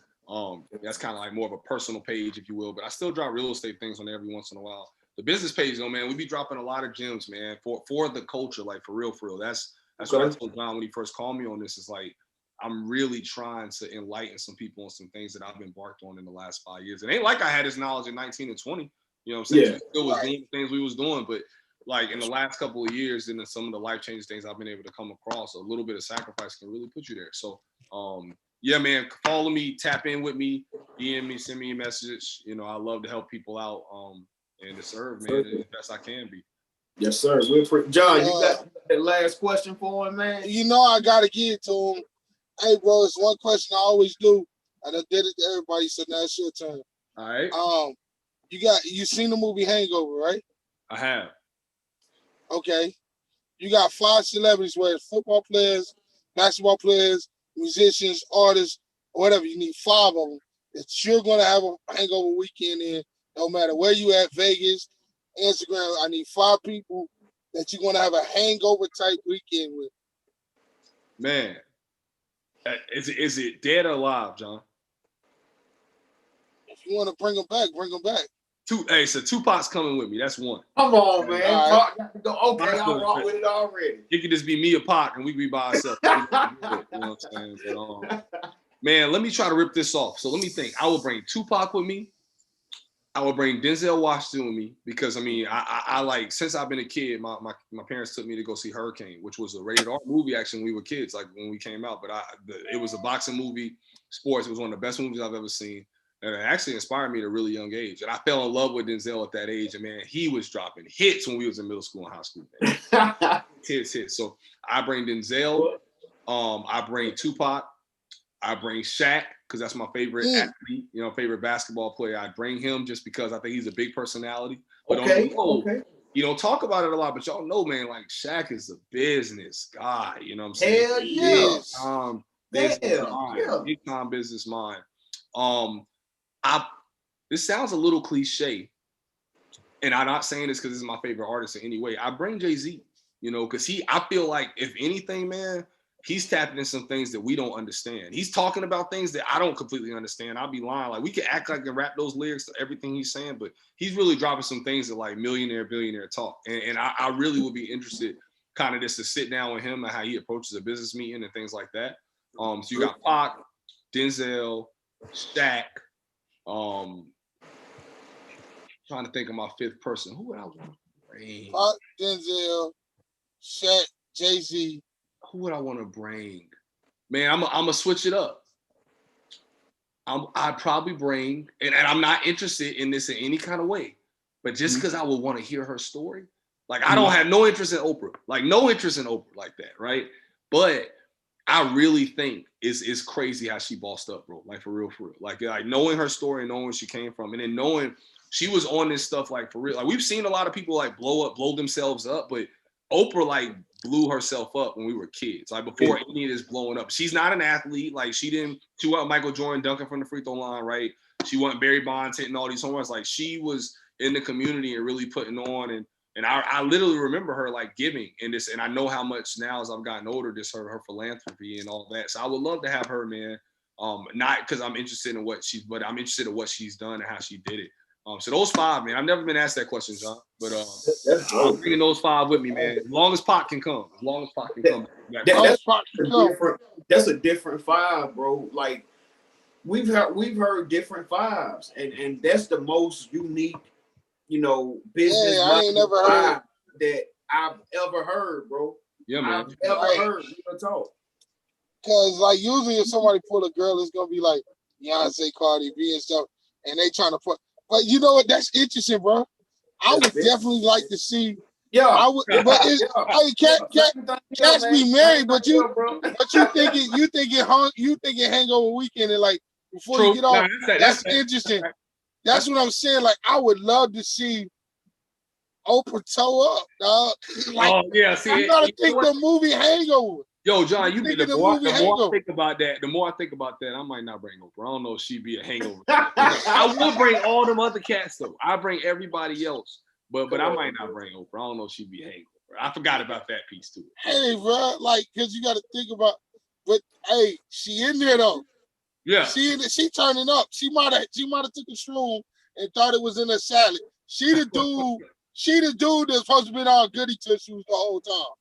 That's kind of like more of a personal page, if you will. But I still drop real estate things on there every once in a while. The business page, though, man, we be dropping a lot of gems, man, for the culture, like for real. That's what I told John when he first called me on this. Is like I'm really trying to enlighten some people on some things that I've embarked on in the last 5 years. It ain't like I had this knowledge in 19 and 20. You know what I'm saying? Yeah. We still was doing the things we was doing, but like in the last couple of years, and some of the life-changing things I've been able to come across, a little bit of sacrifice can really put you there. So, yeah, man, follow me, tap in with me, DM me, send me a message. I love to help people out and to serve, man, as best I can be. Yes, sir. John, you got that last question for him, man? I got to give it to him. Hey, bro, it's one question I always do. I done did it to everybody, so now it's your turn. All right. You seen the movie Hangover, right? I have. Okay. You got 5 celebrities, whether it's football players, basketball players, musicians, artists, or whatever. You need 5 of them that you're going to have a hangover weekend in, no matter where you at, Vegas, Instagram. I need 5 people that you're going to have a hangover type weekend with. Man. Is it dead or alive, John? You want to bring him back? Bring him back. Hey, so Tupac's coming with me. That's one. Come on, man. All Right. Okay, I'll rock with it already. It could just be me or Pac, and we could be by ourselves. You know what I'm saying? But, man, let me try to rip this off. So let me think. I will bring Tupac with me. I will bring Denzel Washington with me because I mean, I like since I've been a kid, my parents took me to go see Hurricane, which was a rated R movie actually when we were kids, like when we came out. But it was a boxing movie, sports. It was one of the best movies I've ever seen. And it actually inspired me at a really young age. And I fell in love with Denzel at that age. And man, he was dropping hits when we was in middle school and high school. Hits. So I bring Denzel. I bring Tupac. I bring Shaq because that's my favorite athlete, favorite basketball player. I bring him just because I think he's a big personality. But you don't talk about it a lot, but y'all know, man, like Shaq is a business guy. You know what I'm saying? Hell yeah. Big time business mind. This sounds a little cliche, and I'm not saying this because this is my favorite artist in any way. I bring Jay-Z, because I feel like if anything, man, he's tapping in some things that we don't understand. He's talking about things that I don't completely understand. I'll be lying. Like we can act like and rap those lyrics to everything he's saying, but he's really dropping some things that like millionaire, billionaire talk. And I really would be interested kind of just to sit down with him and how he approaches a business meeting and things like that. So you got Pac, Denzel, Shaq, trying to think of my fifth person. Who would I want to bring? Pac, Denzel, Shaq, Jay-Z. Who would I want to bring? Man, I'm gonna switch it up. I'd probably bring, and I'm not interested in this in any kind of way, but just because I would want to hear her story. Like I don't have no interest in Oprah, like that, right? But I really think it's crazy how she bossed up, bro. Like for real. Like knowing her story and knowing where she came from, and then knowing she was on this stuff like for real. Like we've seen a lot of people like blow themselves up, but Oprah like blew herself up when we were kids, like before any of this blowing up. She's not an athlete. Like she wasn't Michael Jordan dunking from the free throw line, right? She wasn't Barry Bonds hitting all these home runs. Like she was in the community and really putting on. And I literally remember her like giving in this, and I know how much now as I've gotten older, just her philanthropy and all that. So I would love to have her, man. Not because I'm interested in but I'm interested in what she's done and how she did it. So those five, man. I've never been asked that question, John, but I'm bringing those five with me, man. As long as Pac can come. That's a different five, bro. Like we've heard different fives, and that's the most unique, business. I ain't never heard that I've ever heard, bro. Yeah, man. I've ever heard real talk. Because like usually if somebody pull a girl, it's gonna be like Beyonce, Cardi B, and stuff, and they trying to put. But you know what? That's interesting, bro. I would definitely like to see. Yeah, I would. But it's cats be married, but you thinking hangover weekend and like before you get off. That's interesting. That's what I'm saying. Like I would love to see Oprah toe up, dog. Like, you gotta think the movie Hangover. Yo, John, the more I think about that, I might not bring Oprah. I don't know if she'd be a hangover. I would bring all them other cats though. I bring everybody else, but I might not bring Oprah. I don't know if she'd be a hangover. I forgot about that piece too. Hey, bro, like, cause you got to think about. But hey, she in there though. Yeah. She turning up. She might have took a shroom and thought it was in a salad. She the dude that's supposed to be on goody tissues the whole time.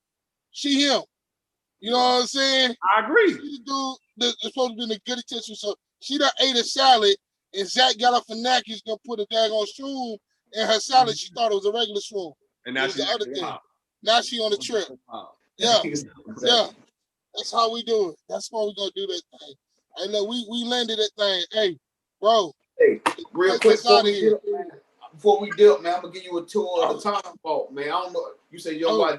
She him. You know what I'm saying? I agree. She the dude that's supposed to be in the goody tissue. So she done ate a salad and Zach got off a knack. He's gonna put a daggone shroom in her salad. She thought it was a regular shroom. And now she's the other thing. Now she on the trip. Yeah. Yeah. That's how we do it. That's why we gonna do that thing. Hey, look, we landed that thing. Hey, bro. Hey, real quick before we dip, man, I'm gonna give you a tour of the Time Vault, man. I don't know. You say your wife